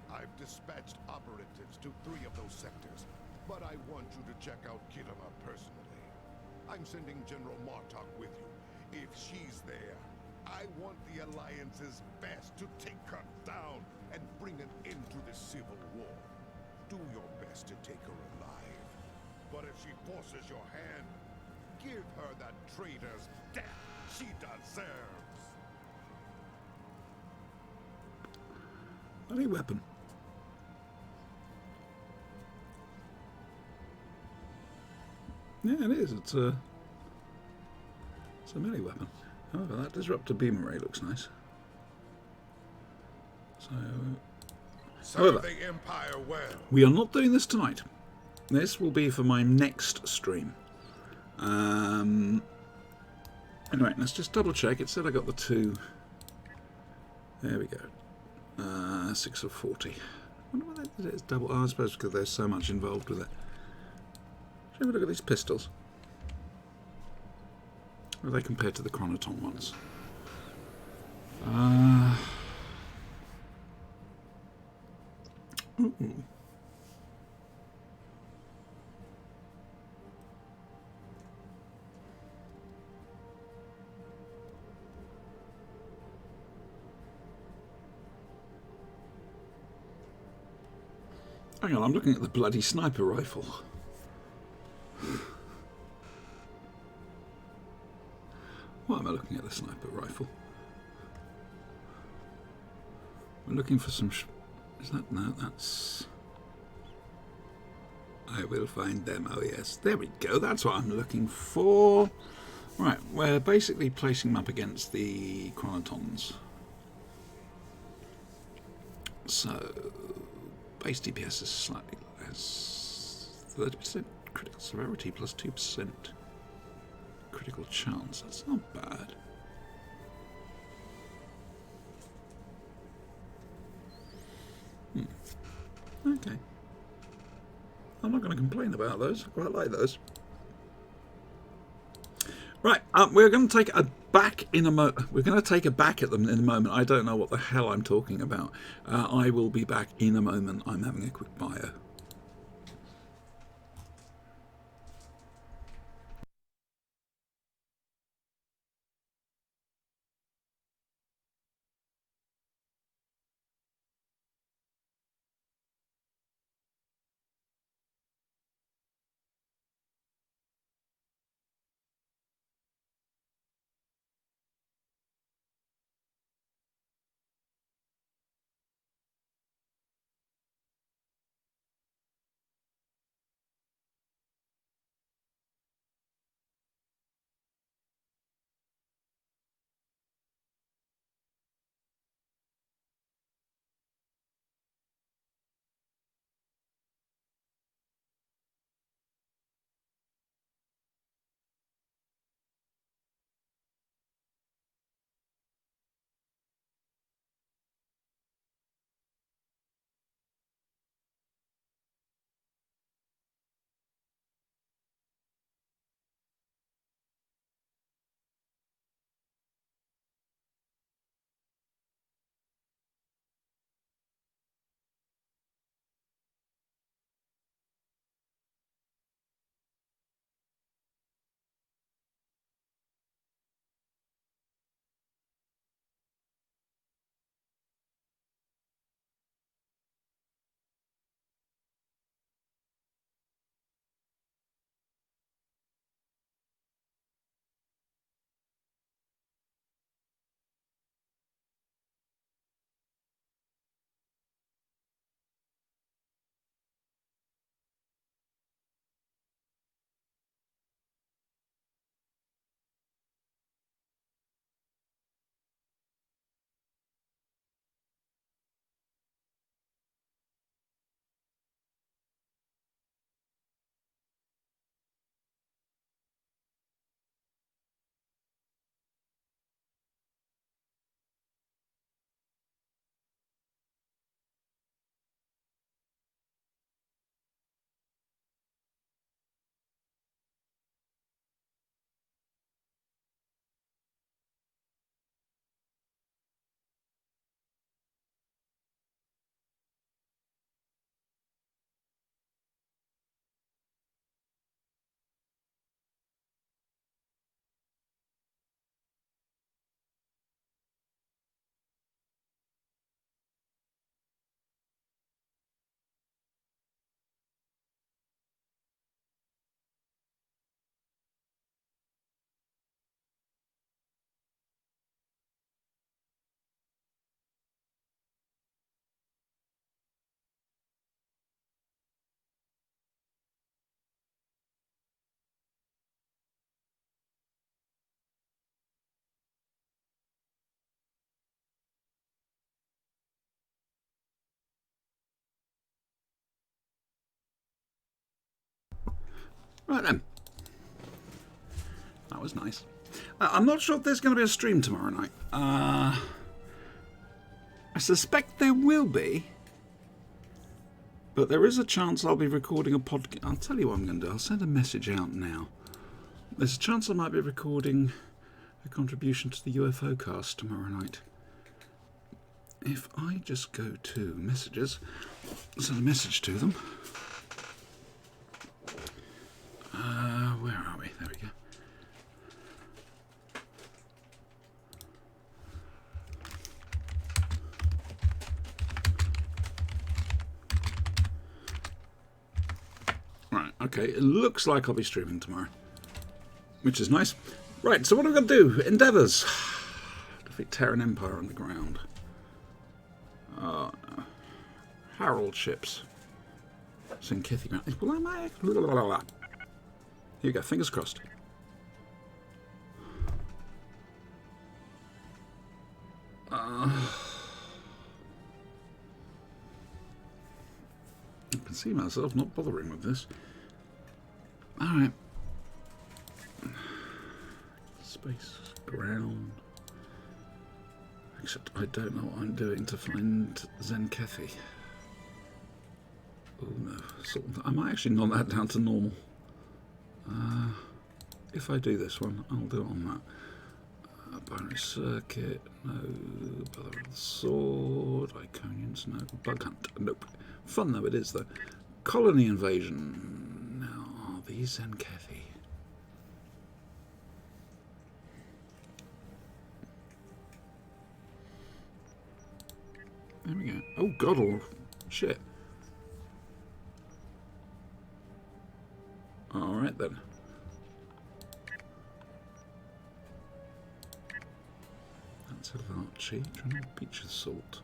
I've dispatched operatives to 3 of those sectors, but I want you to check out Kitama personally. I'm sending General Martok with you. If she's there, I want the Alliance's best to take her down and bring an end to the civil war. Do your best to take her alive. But if she forces your hand, give her that traitor's death she deserves. Any weapon. Yeah, it is. It's a melee weapon. However, that disruptor beam array looks nice. So, serve the Empire well. We are not doing this tonight. This will be for my next stream. Anyway, let's just double check. It said I got the 2. There we go. 6 of 40. I wonder why that is double. Oh, I suppose because there's so much involved with it. Shall we have a look at these pistols? How are they compared to the Chronoton ones? Ooh. Hang on, I'm looking at the bloody sniper rifle. Why am I looking at the sniper rifle? We're looking for some... Is that... No, that's... I will find them. Oh, yes. There we go. That's what I'm looking for. Right, we're basically placing them up against the Chronotons. So... Base DPS is slightly less. 30% critical severity plus 2% critical chance. That's not bad. Okay. I'm not going to complain about those. I quite like those. Right, we're going to take a back in a We're going to take a back at them in a moment. I don't know what the hell I'm talking about. I will be back in a moment. I'm having a quick bio. Right then. That was nice. I'm not sure if there's going to be a stream tomorrow night. I suspect there will be. But there is a chance I'll be recording a podcast. I'll tell you what I'm going to do. I'll send a message out now. There's a chance I might be recording a contribution to the UFO cast tomorrow night. If I just go to messages, send a message to them. Where are we? There we go. Right, okay, it looks like I'll be streaming tomorrow, which is nice. Right, so what are we going to do? Endeavours. Defeat Terran Empire on the ground. Harold ships. Sinkithi ground. Well, I might... Here you go, fingers crossed. I can see myself not bothering with this. Alright. Space, ground. Except I don't know what I'm doing to find Zenkethi. Oh no, I might actually knock that down to normal. If I do this one, I'll do it on that. Binary circuit, no. Brother of the sword, Iconians, no. Bug hunt, nope. Fun though it is though. Colony invasion. Now, are these Zenkethi? There we go. Oh god, oh shit. Alright then. That's a Archie. Trying to beach assault.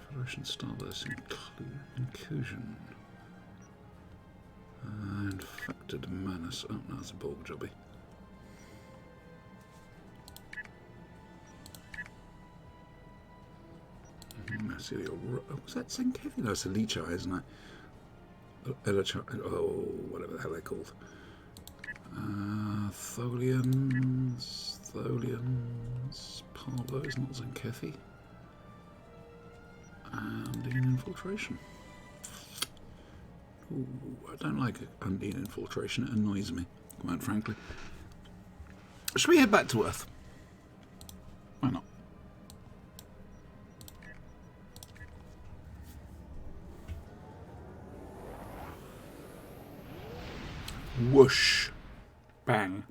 Federation Starburst inclusion. Infected Manus. Oh, no, that's a Borg jobby. I see your. Oh, was that Zenkethi? No, it's a Leech Eye, isn't it? Oh, whatever the hell they're called. Tholians. Parvo is not Zenkethi. Undine infiltration. Ooh, I don't like Undine infiltration. It annoys me, quite frankly. Should we head back to Earth? Why not? Whoosh. Bang.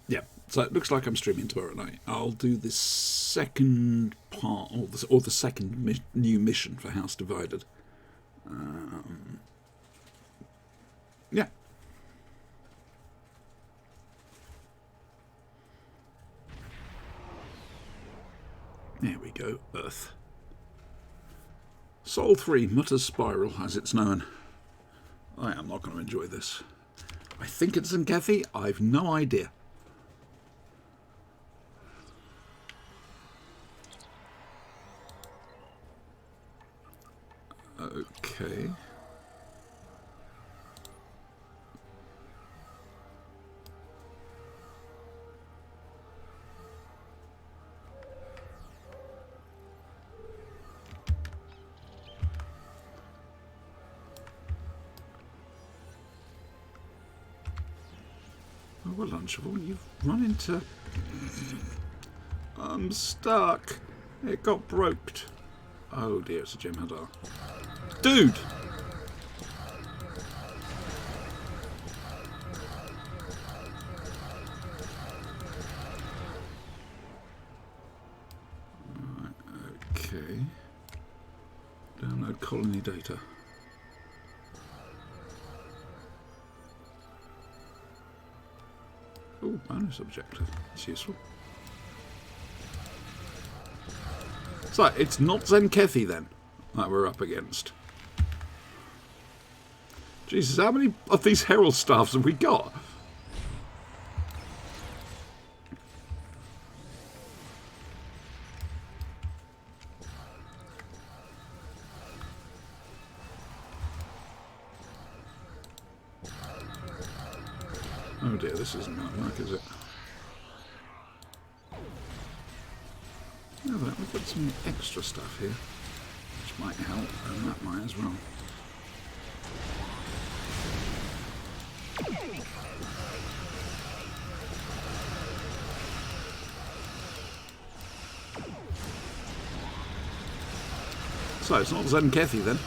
Yeah, so it looks like I'm streaming tomorrow night. I'll do the second part, or the second new mission for House Divided. Yeah. There we go, Earth. Sol 3, Mutter's Spiral, as it's known. I am not going to enjoy this. I think it's Zenkethi. I've no idea. Okay. Oh, well, Lunchable, you've run into... I'm stuck. It got broked. Oh dear, it's a Jem'Hadar. Dude! Right, okay. Download colony data. Oh, bonus objective. That's useful. So, it's not Zenkethi then that we're up against. Jesus, how many of these Herald staffs have we got? Oh dear, this isn't going to work, is it? No, but we've got some extra stuff here, which might help, and that might as well. So, it's not Zenkethi then.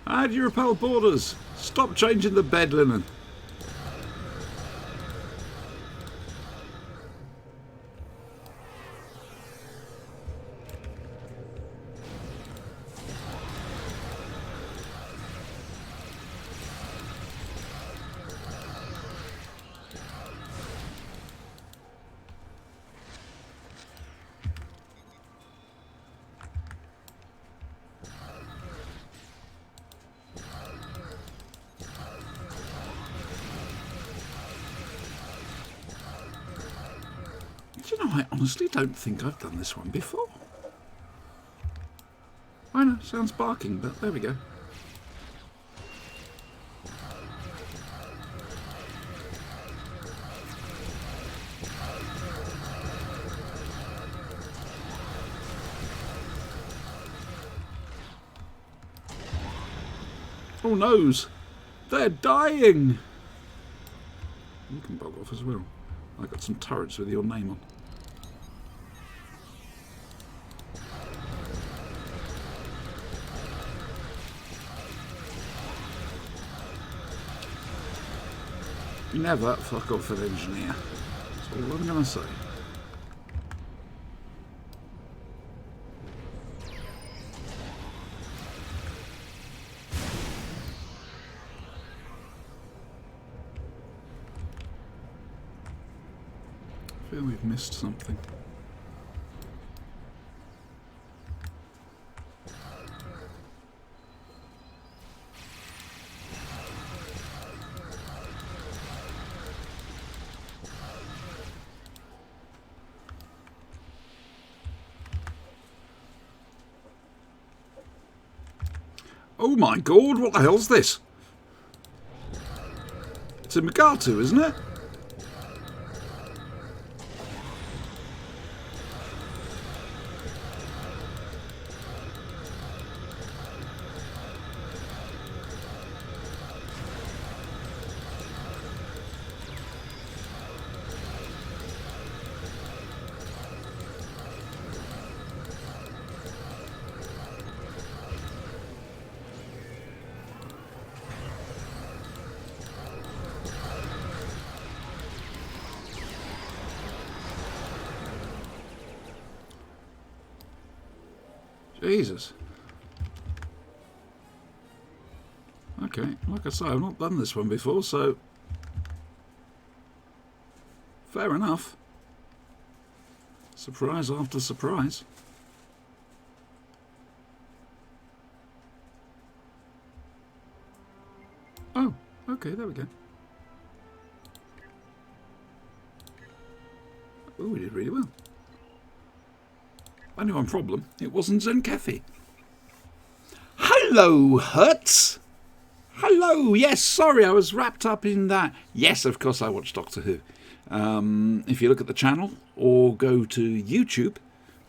How do you repel borders? Stop changing the bed linen. Do you know, I honestly don't think I've done this one before. I know, sounds barking, but there we go. Oh noes! They're dying! You can bug off as well. I've got some turrets with your name on. You never fuck off an engineer. That's all I'm going to say. I feel we've missed something. Oh my god, what the hell's this? It's a Megatu, isn't it? Jesus. Okay, like I say, I've not done this one before, so fair enough. Surprise after surprise. Oh, okay, there we go. Oh, we did really well. Only one problem, it wasn't Zenkethi. Hello, Hertz! Hello, yes, sorry, I was wrapped up in that. Yes, of course I watch Doctor Who. If you look at the channel, or go to YouTube,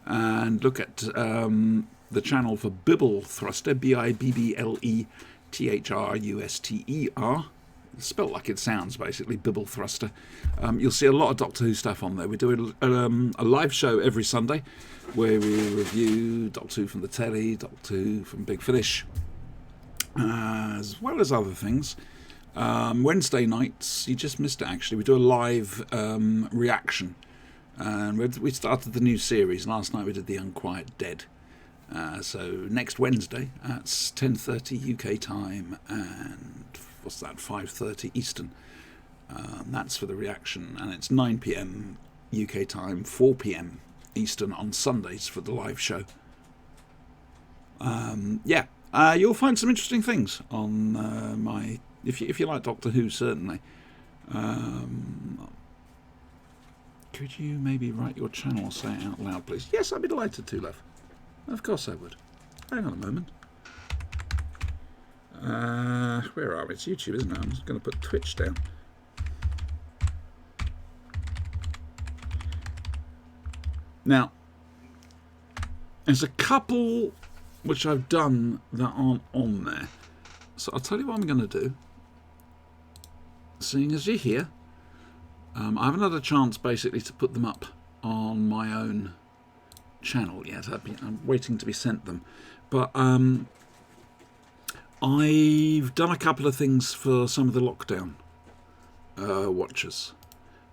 and look at the channel for Bibble Thruster, BIBBLETHRUSTER, spelled like it sounds, basically, Bibble Thruster. You'll see a lot of Doctor Who stuff on there. We do a live show every Sunday, where we review Doctor Who from the telly, Doctor Who from Big Finish, as well as other things. Wednesday nights, you just missed it actually, we do a live reaction, and we started the new series. Last night we did The Unquiet Dead. So next Wednesday, that's 10:30 UK time, and what's that, 5:30 Eastern. That's for the reaction, and it's 9 PM UK time, 4 PM Eastern on Sundays for the live show. Yeah, You'll find some interesting things on my... If you like Doctor Who, certainly. Could you maybe write your channel or say it out loud, please? Yes, I'd be delighted to, love. Of course I would. Hang on a moment. Where are we? It's YouTube, isn't it? I'm just going to put Twitch down. Now, there's a couple which I've done that aren't on there. So I'll tell you what I'm going to do. Seeing as you're here, I haven't had a chance basically to put them up on my own channel yet. I'm waiting to be sent them. But I've done a couple of things for some of the lockdown watchers.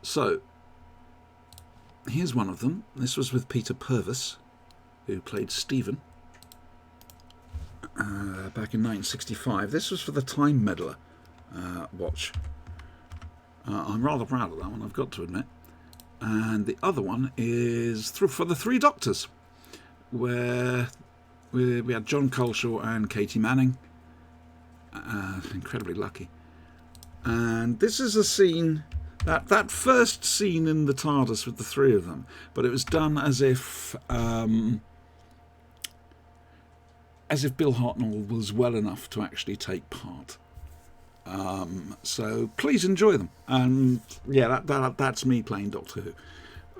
So here's one of them. This was with Peter Purvis, who played Stephen back in 1965. This was for the Time Meddler watch. I'm rather proud of that one, I've got to admit. And the other one is for the Three Doctors, where we had John Coleshaw and Katie Manning. Incredibly lucky. And this is a scene, that first scene in the TARDIS with the three of them, but it was done as if Bill Hartnell was well enough to actually take part. So please enjoy them. And yeah, that's me playing Doctor Who.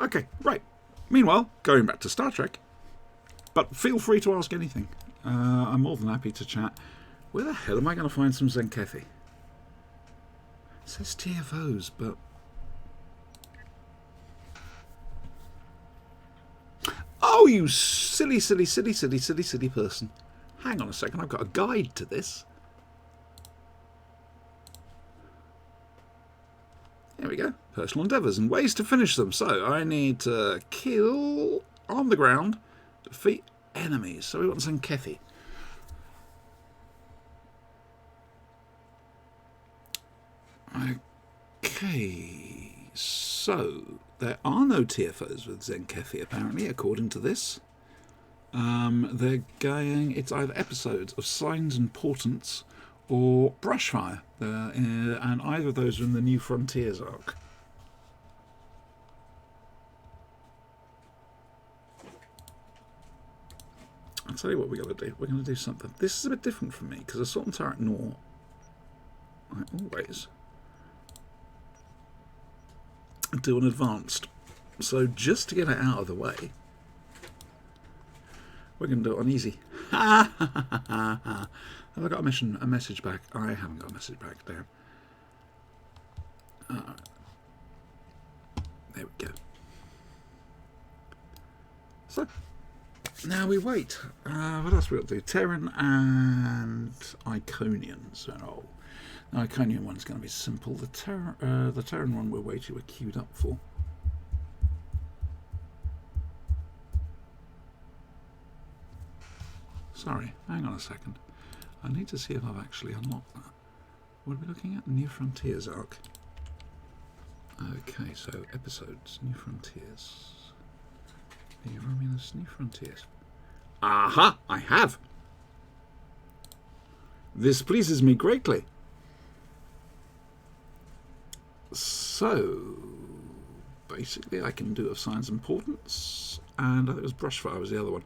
Okay, right. Meanwhile, going back to Star Trek. But feel free to ask anything. I'm more than happy to chat. Where the hell am I going to find some Zenkethi? It says TFOs, but... Oh, you silly person. Hang on a second, I've got a guide to this. There we go. Personal endeavours and ways to finish them. So I need to kill on the ground, defeat enemies. So we want Zenkethi. Okay, so there are no TFOs with Zenkethi apparently, according to this. They're going, it's either episodes of Signs and Portents or Brushfire, and either of those are in the New Frontiers arc. I'll tell you what we're going to do. We're going to do something. This is a bit different from me, because Assault on Turret Nor, I always do an advanced. So just to get it out of the way, we're going to do it on easy. Have I got a message back? I haven't got a message back. Damn. There we go. So now we wait. What else we got to do? Terran and Iconian. So the Iconian one's going to be simple. The Terran one we're queued up for. Sorry, hang on a second. I need to see if I've actually unlocked that. What are we looking at? New Frontiers arc. Okay, so episodes, New Frontiers. New Romulus, New Frontiers. Aha! I have! This pleases me greatly. So, basically I can do Of Science Importance, and I think it was Brushfire was the other one.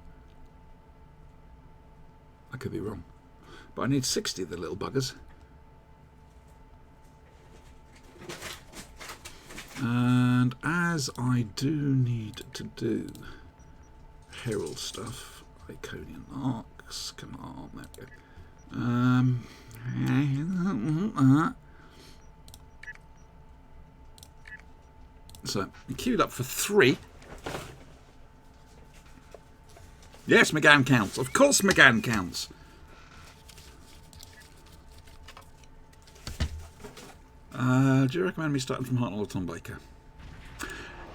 I could be wrong. But I need 60 of the little buggers. And as I do need to do Herald stuff, Iconian arcs, come on, there we go. So, I'm queued up for 3. Yes, McGann counts. Of course McGann counts. Do you recommend me starting from Hartnell or Tom Baker?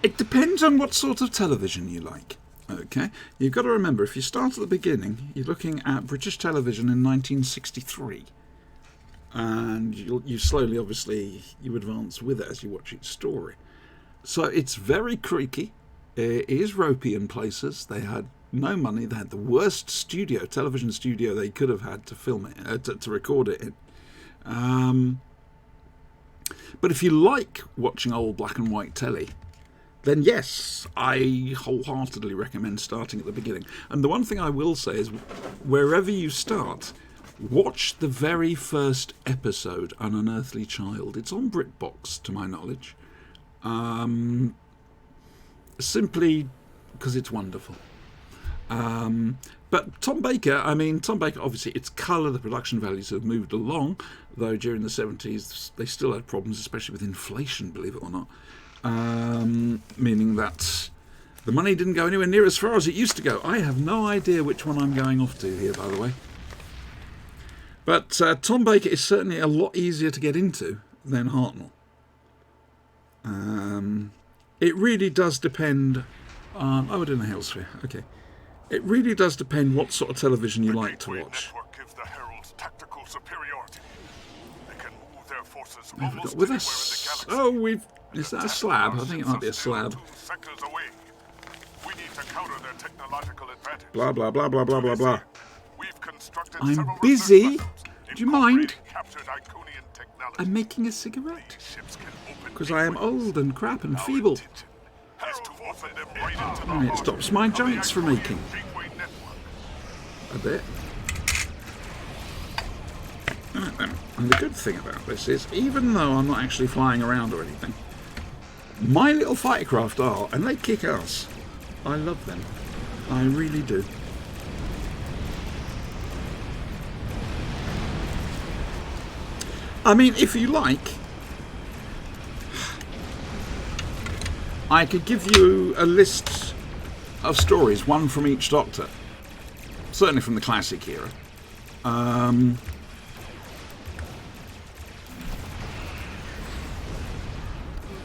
It depends on what sort of television you like. Okay, you've got to remember, if you start at the beginning, you're looking at British television in 1963. And you slowly, obviously, you advance with it as you watch each story. So it's very creaky. It is ropey in places. They had no money. They had the worst television studio they could have had to film it, to record it in. But if you like watching old black and white telly, then yes, I wholeheartedly recommend starting at the beginning. And the one thing I will say is, wherever you start, watch the very first episode, An Unearthly Child. It's on BritBox, to my knowledge. Simply because it's wonderful. But Tom Baker, obviously, it's colour, the production values have moved along, though during the 70s they still had problems, especially with inflation, believe it or not. Meaning that the money didn't go anywhere near as far as it used to go. I have no idea which one I'm going off to here, by the way. But Tom Baker is certainly a lot easier to get into than Hartnell. It really does depend on... Oh, we're doing the Hellsphere. Okay. It really does depend what sort of television you like to watch. Gives the Heralds tactical superiority. They can move their forces Have we got with us? Oh, is that a slab? I think it might be a slab. Sectors away. We need to counter their technological advantage. Blah, blah, blah, blah, blah, blah, blah. We've constructed I'm busy. Do you mind? I'm making a cigarette. Because I am old and crap and feeble. And it stops my joints from aching. A bit. Right then. And the good thing about this is, even though I'm not actually flying around or anything, my little fighter craft are, and they kick ass. I love them. I really do. I mean, if you like, I could give you a list of stories, one from each Doctor. Certainly from the classic era.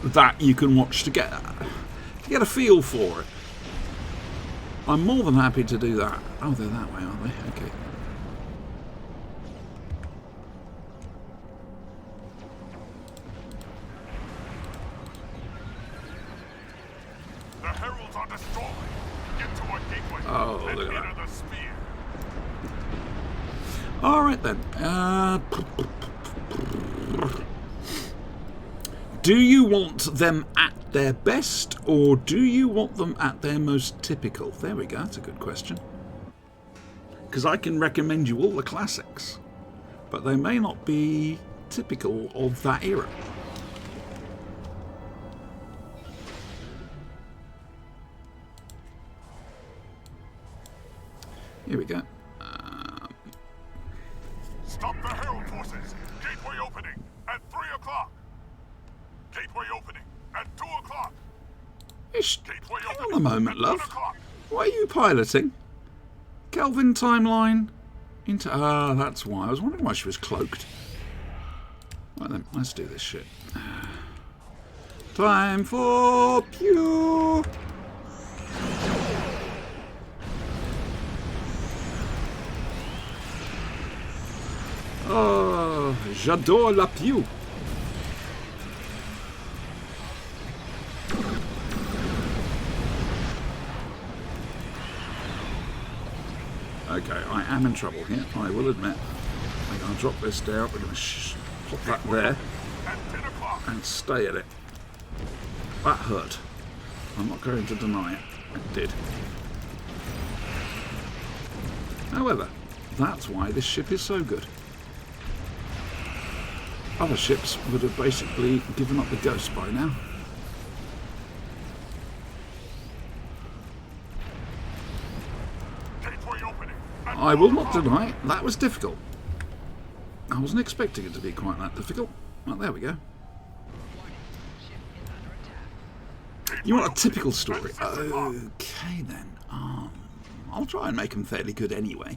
That you can watch to get a feel for it. I'm more than happy to do that. Oh, they're that way, aren't they? Okay. The Heralds are destroyed. Get to our gateway. Oh, and look at enter the sphere. All right then. Do you want them at their best, or do you want them at their most typical? There we go. That's a good question. Because I can recommend you all the classics, but they may not be typical of that era. Here we go. Stop the Herald forces. Gateway opening at 3 o'clock. Gateway opening at 2 o'clock. Hang on a moment, love. What are you piloting? Kelvin timeline into... Ah, that's why. I was wondering why she was cloaked. Right then, let's do this shit. Time for Pew! Oh, j'adore la Pew. Okay, I am in trouble here, I will admit. I'm going to drop this down, we're going to pop that there, and stay at it. That hurt. I'm not going to deny it. It did. However, that's why this ship is so good. Other ships would have basically given up the ghost by now. I will not deny that was difficult. I wasn't expecting it to be quite that difficult. Well, there we go. You want a typical story? Okay then. I'll try and make them fairly good anyway.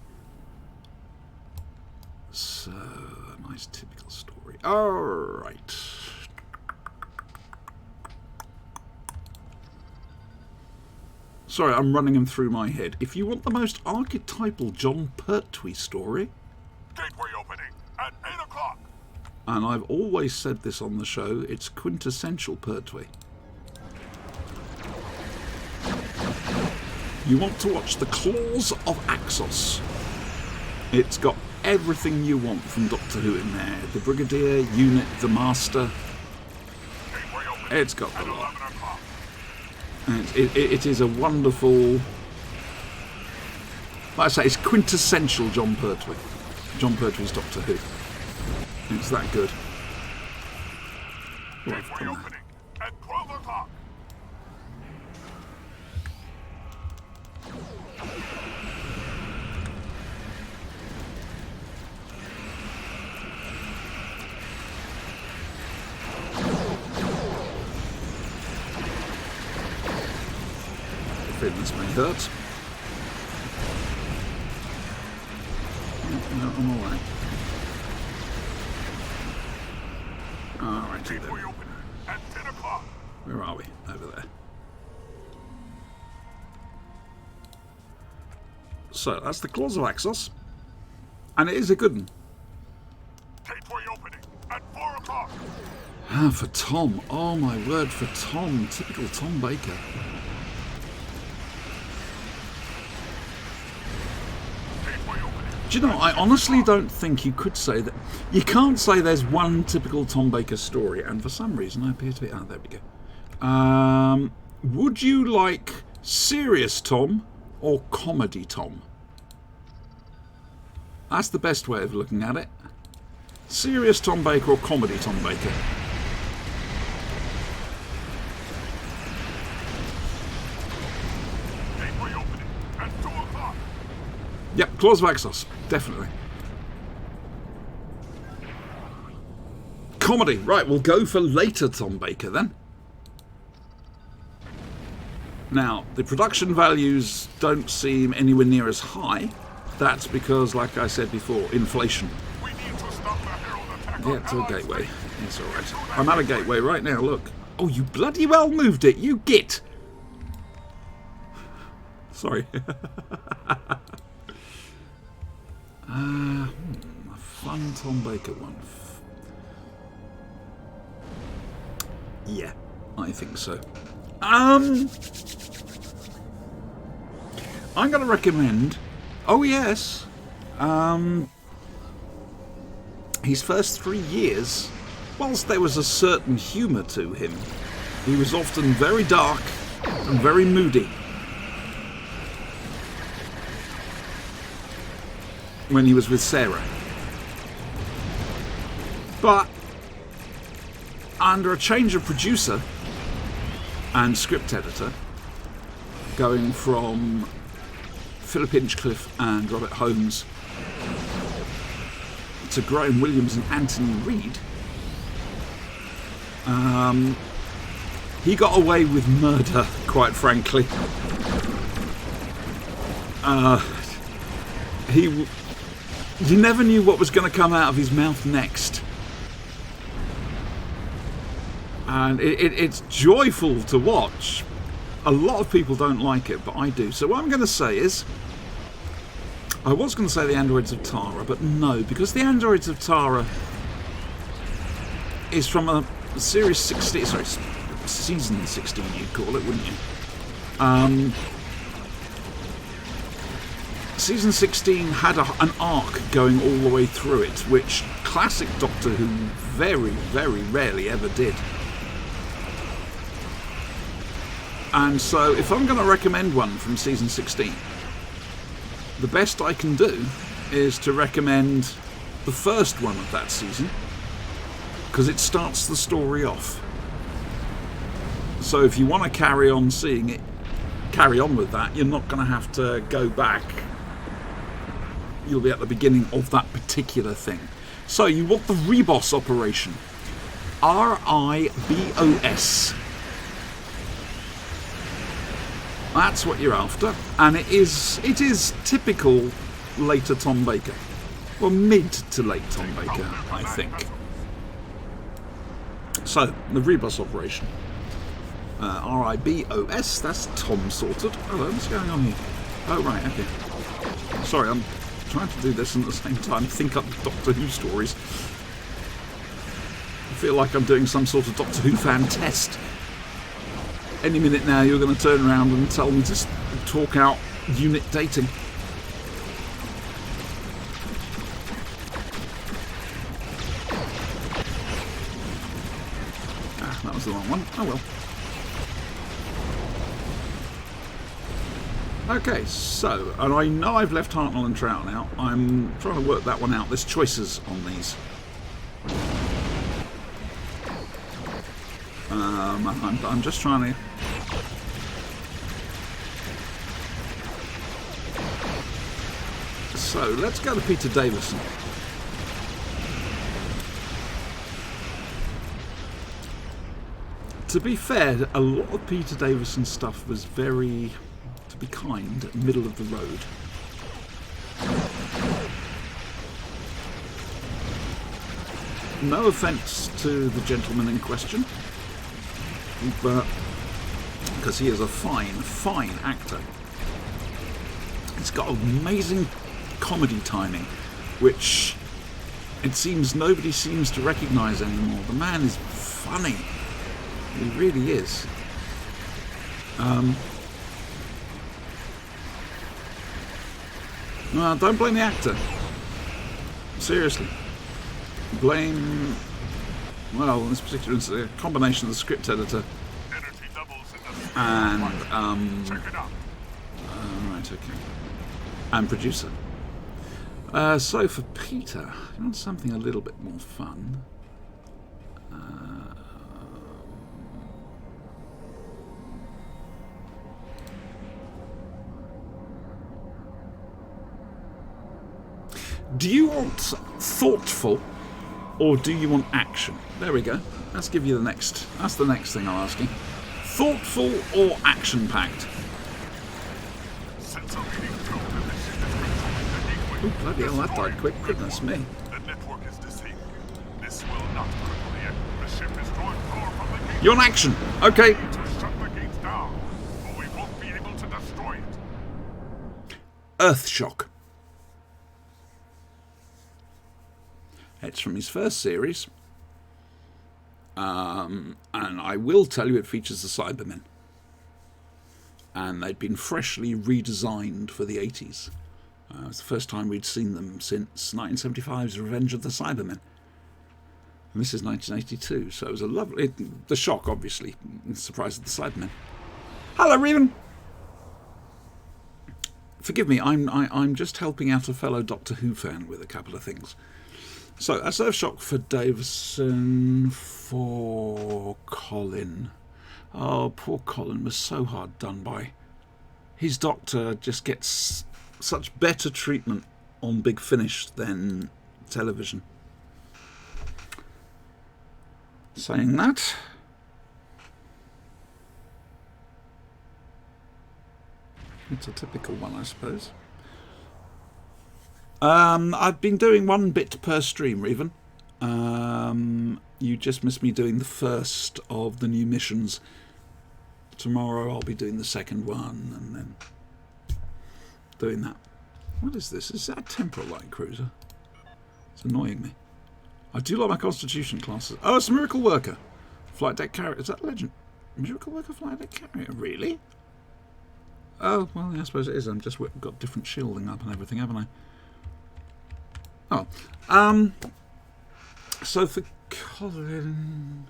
So, a nice typical story. Alright. Sorry, I'm running them through my head. If you want the most archetypal John Pertwee story... Gateway opening at 8 o'clock. And I've always said this on the show, it's quintessential Pertwee. You want to watch The Claws of Axos. It's got everything you want from Doctor Who in there. The Brigadier, Unit, the Master. It's got the lot. And it is a wonderful... Like I say, it's quintessential John Pertwee. John Pertwee's Doctor Who. It's that good. Gateway opening at 12 o'clock. This may hurt. No, I'm alright. Alright, Gateway opening at 10 o'clock. Where are we? Over there. So, that's the Claws of Axos. And it is a good one. Gateway opening at 4 o'clock. Ah, for Tom. Oh my word, for Tom. Typical Tom Baker. Do you know, I honestly don't think you could say that. You can't say there's one typical Tom Baker story, and for some reason I appear to be... Ah, there we go. Would you like serious Tom or comedy Tom? That's the best way of looking at it. Serious Tom Baker or comedy Tom Baker? Gateway opening at 2 o'clock. Yep, Claws of Axos, definitely. Comedy, right, we'll go for later Tom Baker then. Now, the production values don't seem anywhere near as high. That's because, like I said before, inflation. We need to stop the Herald attack. Get to a gateway. It's alright. I'm at a gateway right now, look. Oh, you bloody well moved it, you git! Sorry. A fun Tom Baker one. Yeah, I think so. I'm going to recommend... Oh, yes. His first 3 years, whilst there was a certain humour to him, he was often very dark and very moody. When he was with Sarah. But under a change of producer and script editor, going from Philip Hinchcliffe and Robert Holmes to Graham Williams and Anthony Reed, he got away with murder, quite frankly. You never knew what was going to come out of his mouth next. And it's joyful to watch. A lot of people don't like it, but I do. So what I'm going to say is, I was going to say the Androids of Tara, but no, because the Androids of Tara is from a series 16, sorry, season 16 you'd call it, wouldn't you? Season 16 had an arc going all the way through it, which classic Doctor Who very, very rarely ever did. And so, if I'm going to recommend one from season 16, the best I can do is to recommend the first one of that season, because it starts the story off. So if you want to carry on seeing it, carry on with that, you're not going to have to go back. You'll be at the beginning of that particular thing. So you want the Rebos operation. R-I-B-O-S. That's what you're after, and it is typical later Tom Baker. Well, mid to late Tom Baker, I think. So, the Rebus operation. R-I-B-O-S, that's Tom sorted. Hello, what's going on here? Oh, right, okay. Sorry, I'm trying to do this and at the same time think up Doctor Who stories. I feel like I'm doing some sort of Doctor Who fan test. Any minute now, you're going to turn around and tell me to talk out unit dating. Ah, that was the wrong one. Oh well. Okay, so, and I know I've left Hartnell and Trout out. I'm trying to work that one out. There's choices on these. I'm just trying to... So, let's go to Peter Davison. To be fair, a lot of Peter Davison's stuff was very, to be kind, middle of the road. No offence to the gentleman in question, but because he is a fine actor. He's got amazing comedy timing, which it seems nobody seems to recognise anymore. The man is funny. He really is. No, don't blame the actor. Seriously. Blame... Well, in this particular instance, a combination of the script editor and... right, okay. And producer. So for Peter, you want something a little bit more fun. Do you want thoughtful or do you want action? There we go. Let's give you the next. That's the next thing I'm asking. Thoughtful or action-packed? Oh, bloody hell, that died quick. Goodness me. The network is disabled. This will not cripple the end. The ship is drawing power from the gate. You're on action. Okay. To shut the gates down, or we won't be able to destroy it. Earthshock. It's from his first series. And I will tell you it features the Cybermen. And they'd been freshly redesigned for the 80s. It was the first time we'd seen them since 1975's Revenge of the Cybermen. And this is 1982, so it was a lovely... The shock, obviously. The surprise of the Cybermen. Hello, Reven! Forgive me, I'm just helping out a fellow Doctor Who fan with a couple of things. So, that's Earthshock for Davison, for Colin. Oh, poor Colin was so hard done by. His Doctor just gets such better treatment on Big Finish than television. Saying that, it's a typical one, I suppose. I've been doing one bit per stream, Reven. You just missed me doing the first of the new missions. Tomorrow I'll be doing the second one, and then doing that. What is this? Is that a Temporal light cruiser? It's annoying me. I do like my Constitution classes. Oh, it's a Miracle Worker. Flight deck carrier. Is that Legend? Miracle Worker flight deck carrier? Really? Oh, well, yeah, I suppose it is. I've just got different shielding up and everything, haven't I? Oh. So for Colin...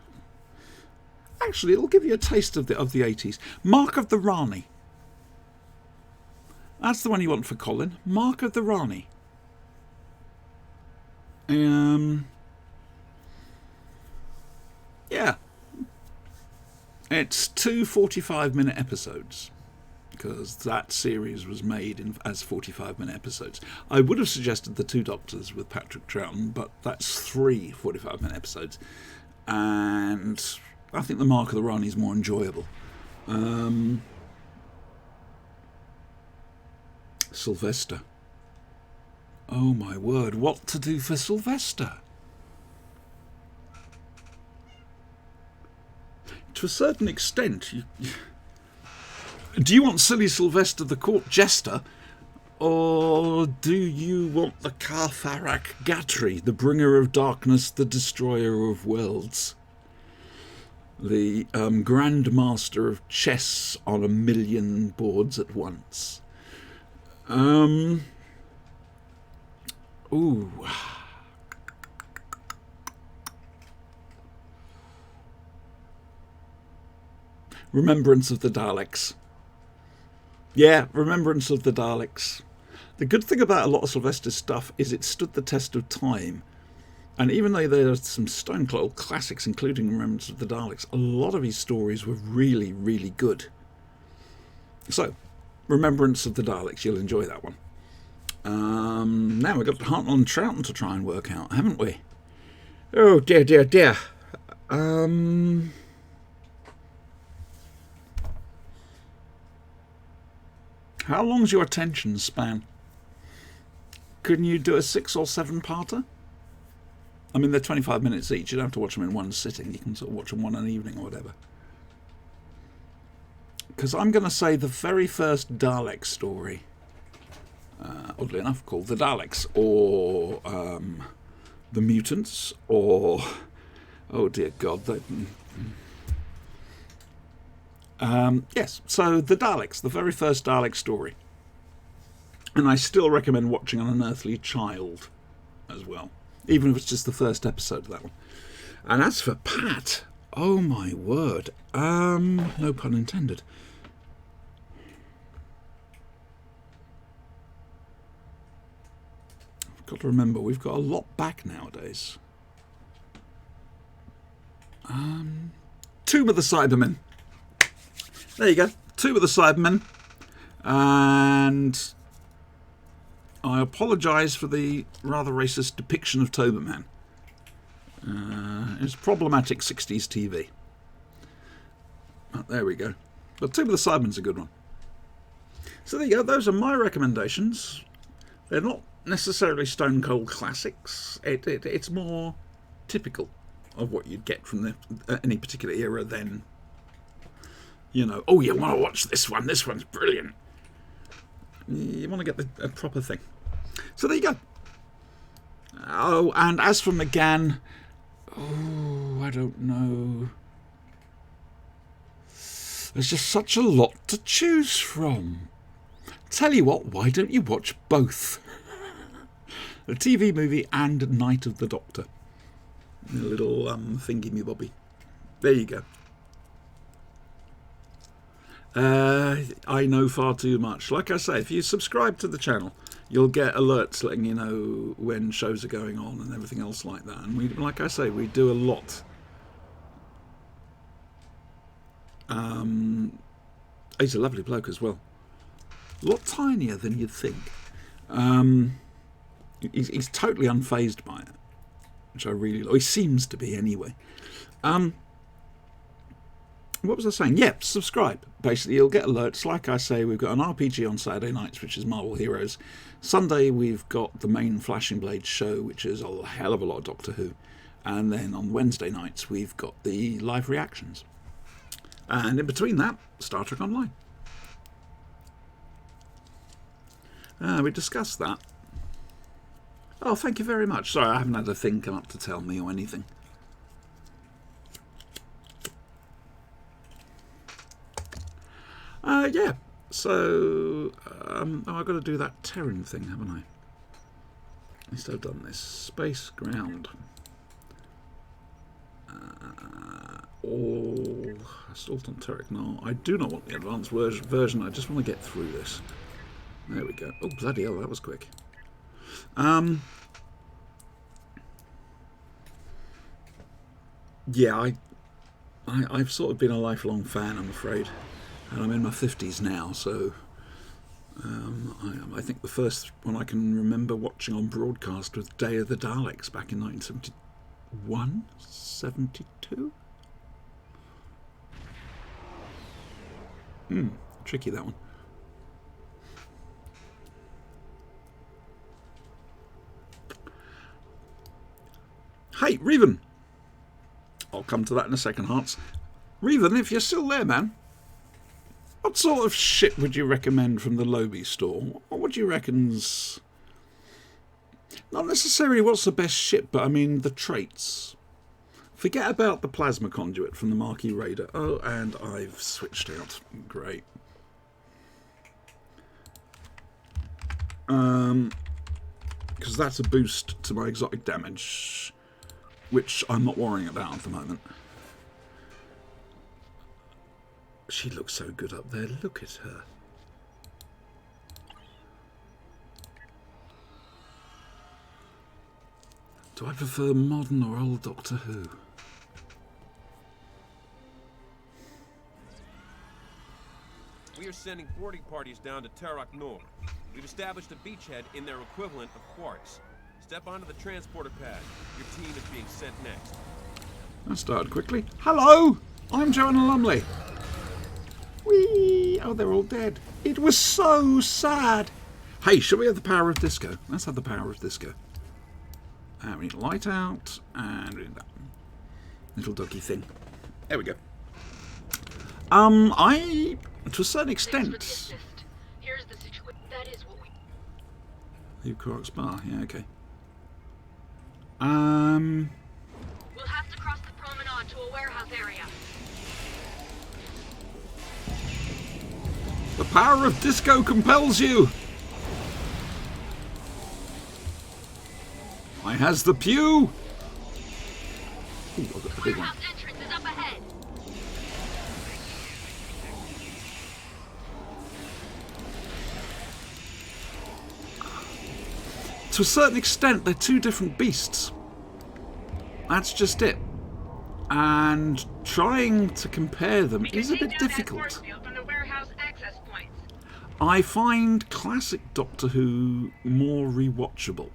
Actually, it'll give you a taste of the 80s. Mark of the Rani. That's the one you want for Colin. Mark of the Rani. Yeah. It's 2 45-minute episodes, because that series was made as 45-minute episodes. I would have suggested The Two Doctors with Patrick Troughton, but that's 3 45-minute episodes. And I think the Mark of the Rani is more enjoyable. Sylvester. Oh my word, what to do for Sylvester? To a certain extent, do you want silly Sylvester the court jester, or do you want the Kartharak Gatri, the bringer of darkness, the destroyer of worlds? The Grandmaster of chess on a million boards at once. Ooh. Remembrance of the Daleks. Yeah, Remembrance of the Daleks. The good thing about a lot of Sylvester's stuff is it stood the test of time. And even though there are some stone cold classics, including Remembrance of the Daleks, a lot of his stories were really, really good. So, Remembrance of the Daleks, you'll enjoy that one. Now we've got Hartnell and Troughton to try and work out, haven't we? Oh dear, dear, dear. How long's your attention span? Couldn't you do a 6 or 7-parter? I mean, they're 25 minutes each. You don't have to watch them in one sitting. You can sort of watch them one an evening or whatever. Because I'm going to say the very first Dalek story, oddly enough, called The Daleks, or The Mutants, or... Oh, dear God. Yes, so The Daleks, the very first Dalek story. And I still recommend watching An Unearthly Child as well, even if it's just the first episode of that one. And as for Pat, oh my word, no pun intended. I've got to remember, we've got a lot back nowadays. Tomb of the Cybermen. There you go, Tomb of the Cybermen. And I apologise for the rather racist depiction of Toberman. It's problematic 60s TV. Oh, there we go. But Tomb of the Cybermen's a good one. So there you go, those are my recommendations. They're not necessarily stone cold classics. It's more typical of what you'd get from any particular era then. You know, oh, you want to watch this one? This one's brilliant. You want to get a proper thing. So there you go. Oh, and as for McGann, oh, I don't know. There's just such a lot to choose from. Tell you what, why don't you watch both? The TV movie and Night of the Doctor. A little thingy-me-bobby. There you go. I know far too much. Like I say, if you subscribe to the channel, you'll get alerts letting you know when shows are going on and everything else like that. And we, like I say, we do a lot. He's a lovely bloke as well. A lot tinier than you'd think. He's totally unfazed by it, which I really like. He seems to be anyway. What was I saying? Yep, subscribe. Basically, you'll get alerts. Like I say, we've got an RPG on Saturday nights, which is Marvel Heroes. Sunday, we've got the main Flashing Blade show, which is a hell of a lot of Doctor Who. And then on Wednesday nights, we've got the live reactions. And in between that, Star Trek Online. We discussed that. Oh, thank you very much. Sorry, I haven't had a thing come up to tell me or anything. Yeah, so oh, I've got to do that Terran thing, haven't I? At least I've done this. Space ground. All assault on Terran. No, I do not want the advanced version. I just want to get through this. There we go. Oh, bloody hell, that was quick. Yeah, I've sort of been a lifelong fan, I'm afraid. And I'm in my 50s now, so I think the first one I can remember watching on broadcast was Day of the Daleks back in 1971? 72? Tricky, that one. Hey, Revan! I'll come to that in a second, Hearts. Revan, if you're still there, man, what sort of shit would you recommend from the Lobby store? What would you reckon's... Not necessarily what's the best shit, but I mean the traits. Forget about the plasma conduit from the Marquis Raider. Oh, and I've switched out. Great. Because that's a boost to my exotic damage, which I'm not worrying about at the moment. She looks so good up there. Look at her. Do I prefer modern or old Doctor Who? We are sending boarding parties down to Terok Nor. We've established a beachhead in their equivalent of quartz. Step onto the transporter pad. Your team is being sent next. That started quickly. Hello! I'm Joanna Lumley. Whee! Oh, they're all dead. It was so sad. Hey, shall we have the power of disco? Let's have the power of disco. We need light out, and we need that little doggy thing. There we go. I, to a certain extent... Here's the situation. That is what we... Leave Korok's bar, yeah, okay. We'll have to cross the promenade to a warehouse area. The power of disco compels you! I has the pew! Ooh, I've got the big one. Warehouse entrance is up ahead. To a certain extent, they're two different beasts. That's just it. And trying to compare them is a bit difficult. I find classic Doctor Who more rewatchable.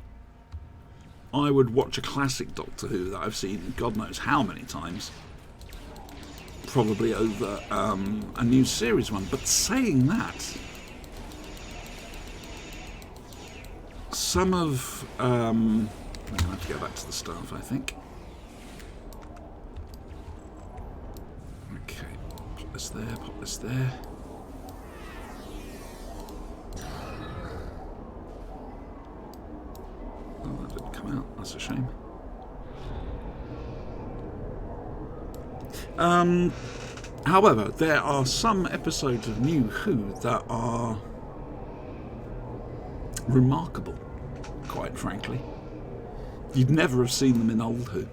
I would watch a classic Doctor Who that I've seen God knows how many times, probably over a new series one. But saying that, some of... I'm going to have to go back to the staff, I think. Okay, pop this there, pop this there. Oh, that didn't come out. That's a shame. However, there are some episodes of New Who that are remarkable, quite frankly. You'd never have seen them in Old Who.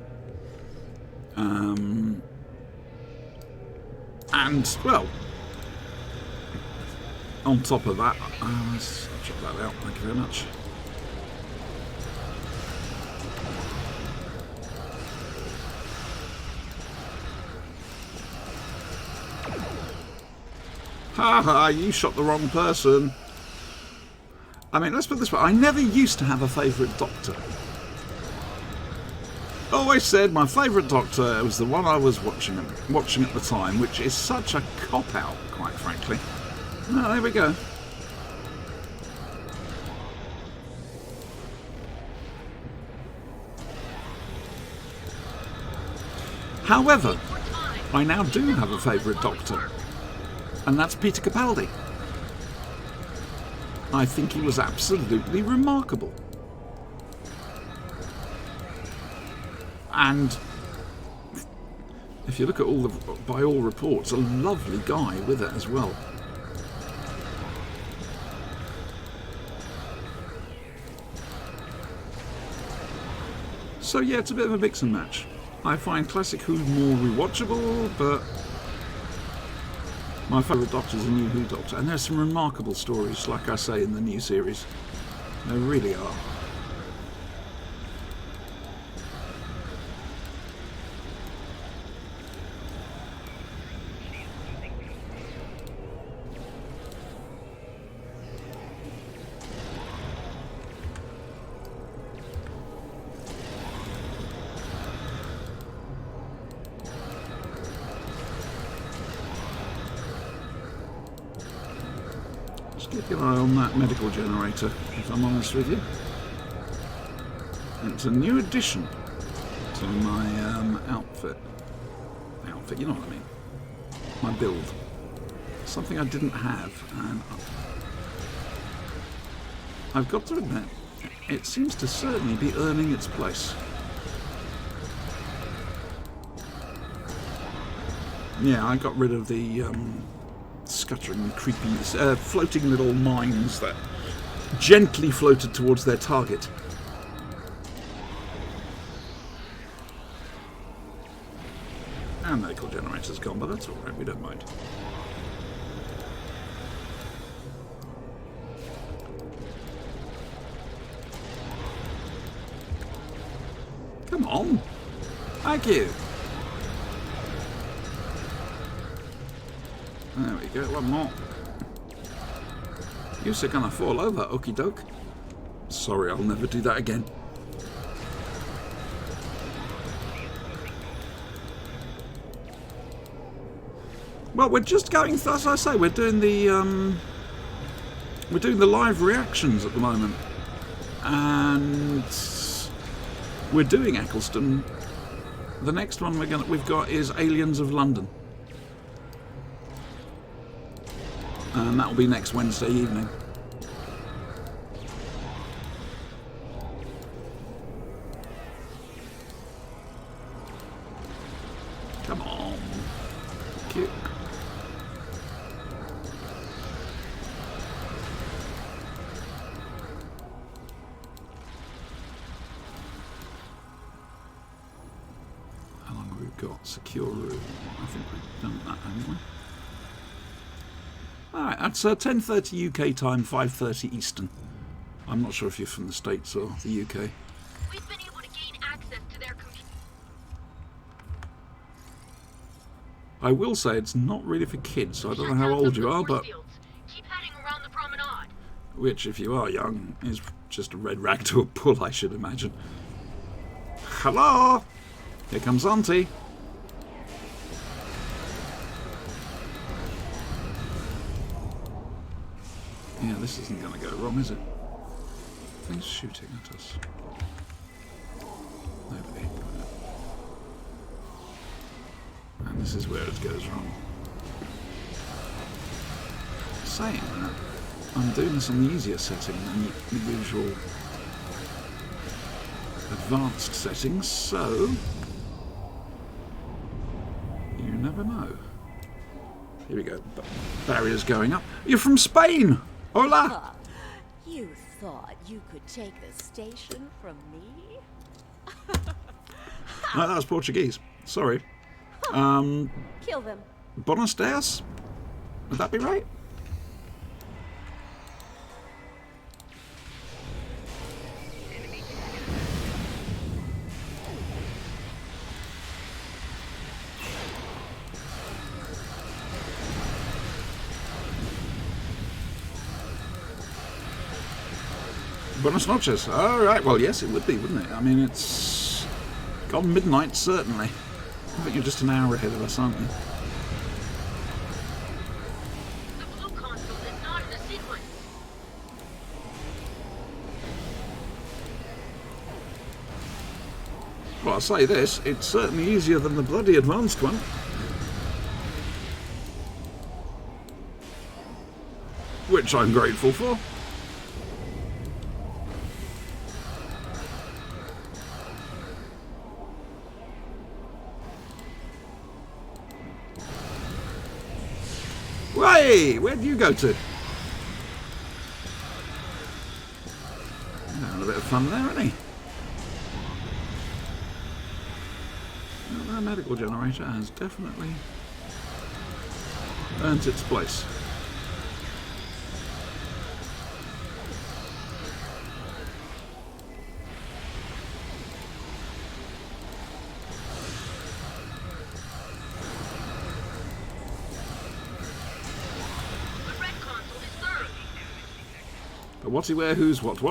And, well, on top of that, let's check that out. Thank you very much. Haha, you shot the wrong person. I mean, let's put it this way. I never used to have a favourite Doctor. Always said my favourite Doctor was the one I was watching at the time, which is such a cop-out, quite frankly. Oh, there we go. However, I now do have a favourite Doctor. And that's Peter Capaldi. I think he was absolutely remarkable. And if you look at by all reports, a lovely guy with it as well. So yeah, it's a bit of a mix and match. I find Classic Who more rewatchable, but my favourite Doctor is a New Who Doctor, and there's some remarkable stories, like I say, in the new series. There really are. Keep an eye on that medical generator, if I'm honest with you. It's a new addition to my outfit. You know what I mean. My build. Something I didn't have, and I've got to admit, it seems to certainly be earning its place. Yeah, I got rid of the scuttering, creepy, floating little mines that gently floated towards their target. And medical generator's gone, but that's alright, we don't mind. Come on! Thank you! There we go, one more. You're gonna fall over, okie doke. Sorry, I'll never do that again. Well, we're just going, as I say, we're doing the live reactions at the moment, and we're doing Eccleston. The next one we've got is Aliens of London, and that will be next Wednesday evening. Come on, cute. Got secure room. I think we've done that, haven't we? Alright, that's 10:30 UK time, 5:30 Eastern. I'm not sure if you're from the States or the UK. We've been able to gain access to their computer. I will say it's not really for kids, so I don't know how old you are, but Keep heading around the promenade. which, if you are young, is just a red rag to a bull, I should imagine. Hello! Here comes Auntie. Yeah, this isn't going to go wrong, is it? Who's shooting at us? Nobody. And this is where it goes wrong. Saying that, I'm doing this on the easier setting than the usual advanced settings, so you never know. Here we go. Barriers going up. You're from Spain! Hola! You thought you could take the station from me? No, that was Portuguese. Sorry. Kill them. Buenos dias? Would that be right? Buenas noches. Alright, well, yes, it would be, wouldn't it? I mean, it's gone midnight, certainly. I think you're just an hour ahead of us, aren't you? The blue console is not in the sequence. Well, I'll say this, it's certainly easier than the bloody advanced one. Which I'm grateful for. Hey, where'd you go to? Having a bit of fun there, isn't he? Well, that medical generator has definitely earned its place. What's he where, who's what?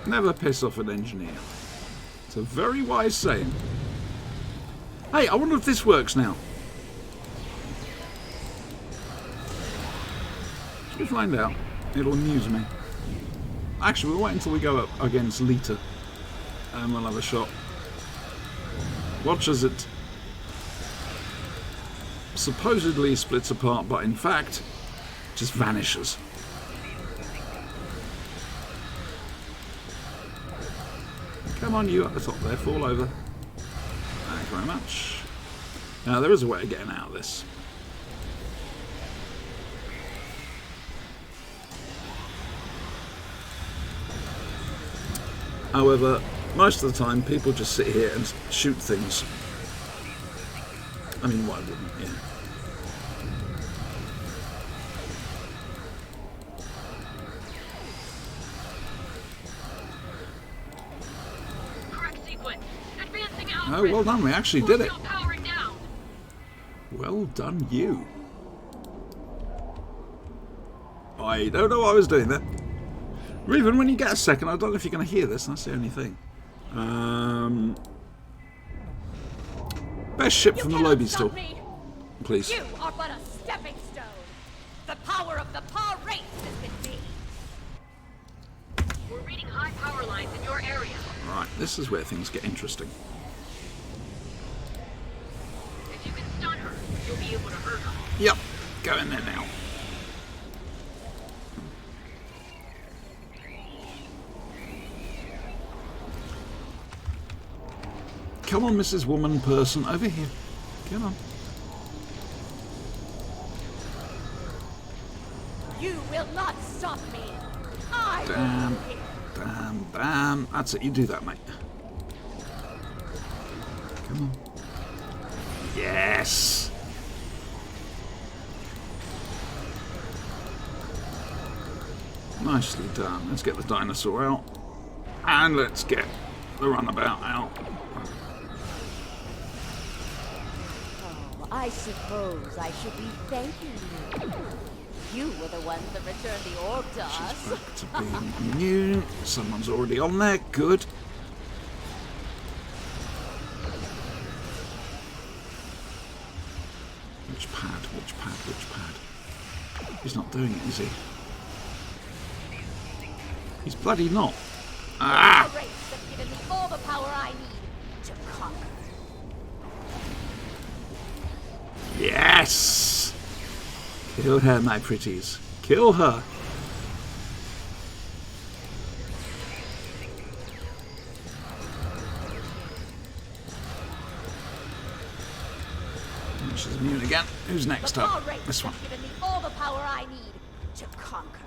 Never piss off an engineer. It's a very wise saying. Hey, I wonder if this works now. Should we find out? It'll amuse me. Actually, we'll wait until we go up against Lita. And we'll have a shot. Watch as it supposedly splits apart, but in fact just vanishes. Come on, you at the top there, fall over. Thank you very much. Now there is a way of getting out of this. However, most of the time people just sit here and shoot things. I mean, why wouldn't you? Oh, well done, we actually did it. Well done, you. I don't know what I was doing there. Raven, when you get a second, I don't know if you're going to hear this, that's the only thing. Best ship from the lobby store. Please. You are but a stepping stone. The power of the Paw race is with me. We're reading high power lines in your area. Right, this is where things get interesting. If you can stun her, you'll be able to hurt her. Yep, go in there now. Come on, Mrs. Woman Person, over here. Come on. You will not stop me. I Damn, will be here. damn, damn. That's it, you do that, mate. Come on. Yes! Nicely done. Let's get the dinosaur out. And let's get the runabout out. I suppose I should be thanking you. You were the ones that returned the orb to us. She's back to being immune. Someone's already on there. Good. Which pad? Which pad? Which pad? He's not doing it, is he? He's bloody not. Ah! The race has given me all the power I need to conquer. Yes! Kill her, my pretties. Kill her. She's immune again. Who's next up? This one. Given me all the power I need to conquer.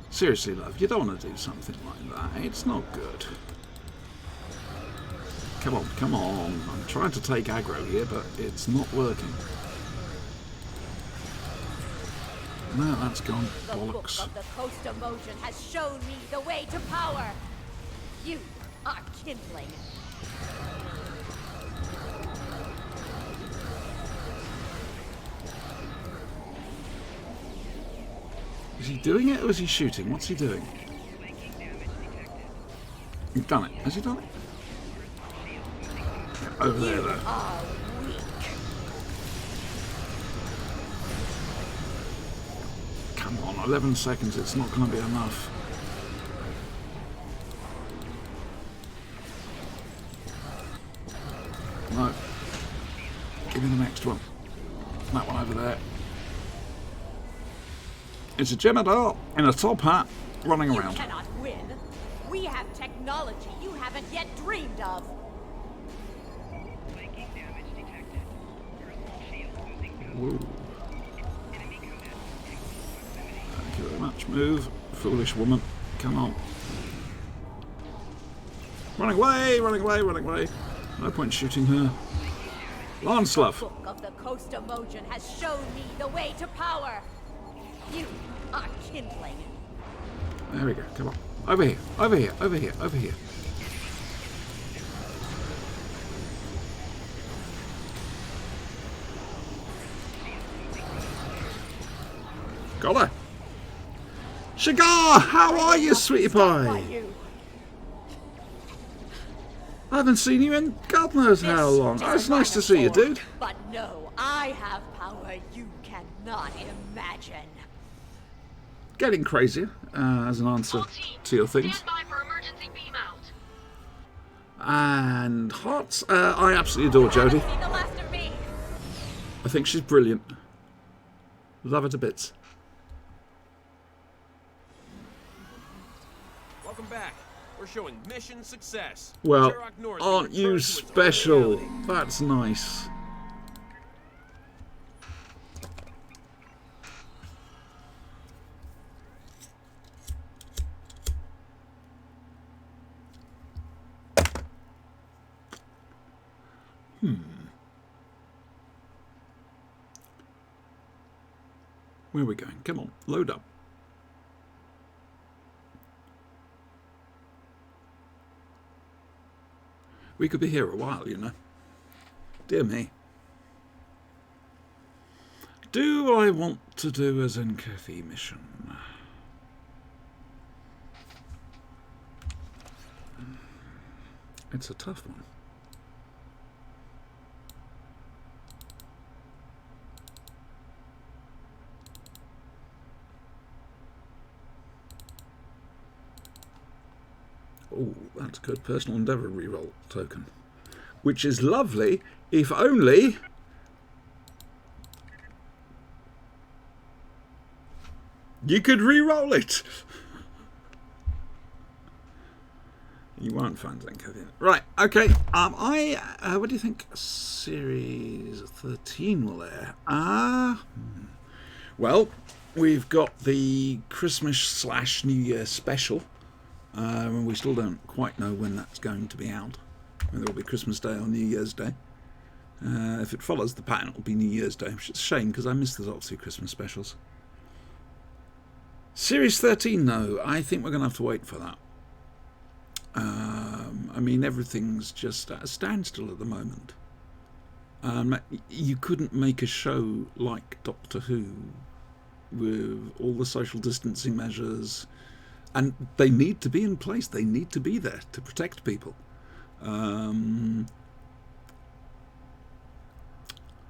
Seriously, love, you don't want to do something like that. It's not good. Come on, come on. I'm trying to take aggro here, but it's not working. No, that's gone. Bollocks. The book of the Coast of Motion has shown me the way to power. You are kindling. Is he doing it or is he shooting? What's he doing? He's done it. Has he done it? Yeah, over there, though. Come on, 11 seconds. It's not going to be enough. No. Give me the next one. That one over there. It's a Gemidor in a top hat running around. You cannot win. We have technology you haven't yet dreamed of. Whoa. Thank you very much. Move, foolish woman. Come on. Running away, running away, running away. No point shooting her. Lancelot. The book of the Coast of Motion has shown me the way to power. You are kindling. There we go. Come on. Over here. Over here. Over here. Over here. Got her. Shigar! How are you, sweetie pie? I haven't seen you in God knows how long. Oh, it's nice to see you, dude. But no, I have power you cannot imagine. Getting crazier as an answer to your things. And hearts, I absolutely adore Jodie. I think she's brilliant. Love her to bits. Welcome back. We're showing mission success. Well, Turok North aren't you returned to its own special? reality. That's nice. Where are we going? Come on, load up. We could be here a while, you know. Dear me. Do I want to do a Zenkethi mission? It's a tough one. Oh, that's good. Personal Endeavour reroll token. Which is lovely, if only... you could re-roll it. You won't find Zenkethi. Right, okay. What do you think Series 13 will air? Well, we've got the Christmas/New Year special. And we still don't quite know when that's going to be out. Whether it'll be Christmas Day or New Year's Day. If it follows the pattern, it'll be New Year's Day, which is a shame because I miss the Doctor Who Christmas specials. Series 13, though, I think we're going to have to wait for that. I mean, everything's just at a standstill at the moment. You couldn't make a show like Doctor Who with all the social distancing measures, and they need to be in place. They need to be there to protect people.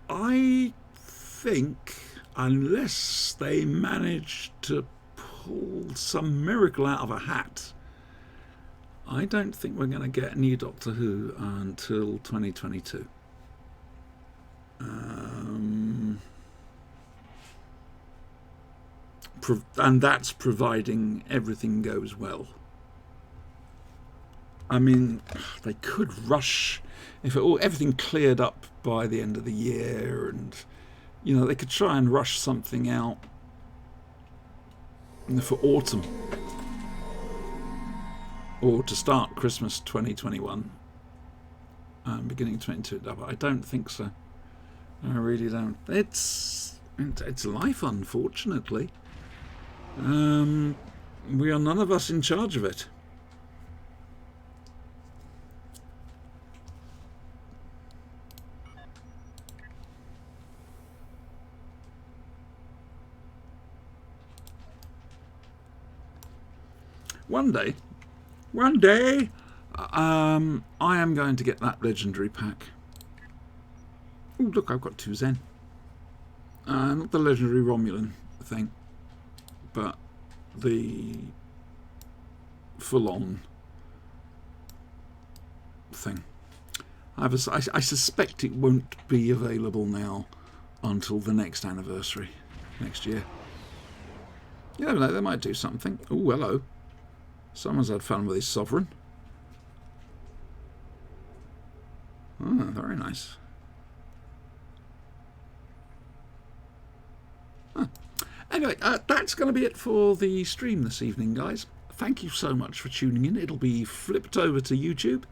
I think unless they manage to pull some miracle out of a hat, I don't think we're going to get new Doctor Who until 2022. And that's providing everything goes well. I mean, they could rush if everything cleared up by the end of the year, and you know, they could try and rush something out for autumn or to start Christmas 2021, beginning 2022. But I don't think so. I really don't. It's life, unfortunately. We are none of us in charge of it. One day, I am going to get that legendary pack. Oh, look, I've got 2 Zen. Not the legendary Romulan thing, but the full-on thing. I suspect it won't be available now until the next anniversary, next year. You never know, they might do something. Oh, hello. Someone's had fun with his sovereign. Oh, very nice. Huh. Anyway, that's going to be it for the stream this evening, guys. Thank you so much for tuning in. It'll be flipped over to YouTube.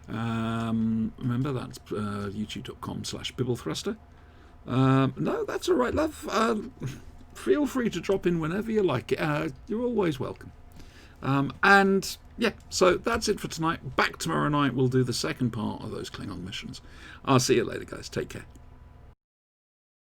Remember, that's youtube.com/BibbleThruster. No, that's all right, love. Feel free to drop in whenever you like. You're always welcome. And yeah, so that's it for tonight. Back tomorrow night, we'll do the second part of those Klingon missions. I'll see you later, guys. Take care.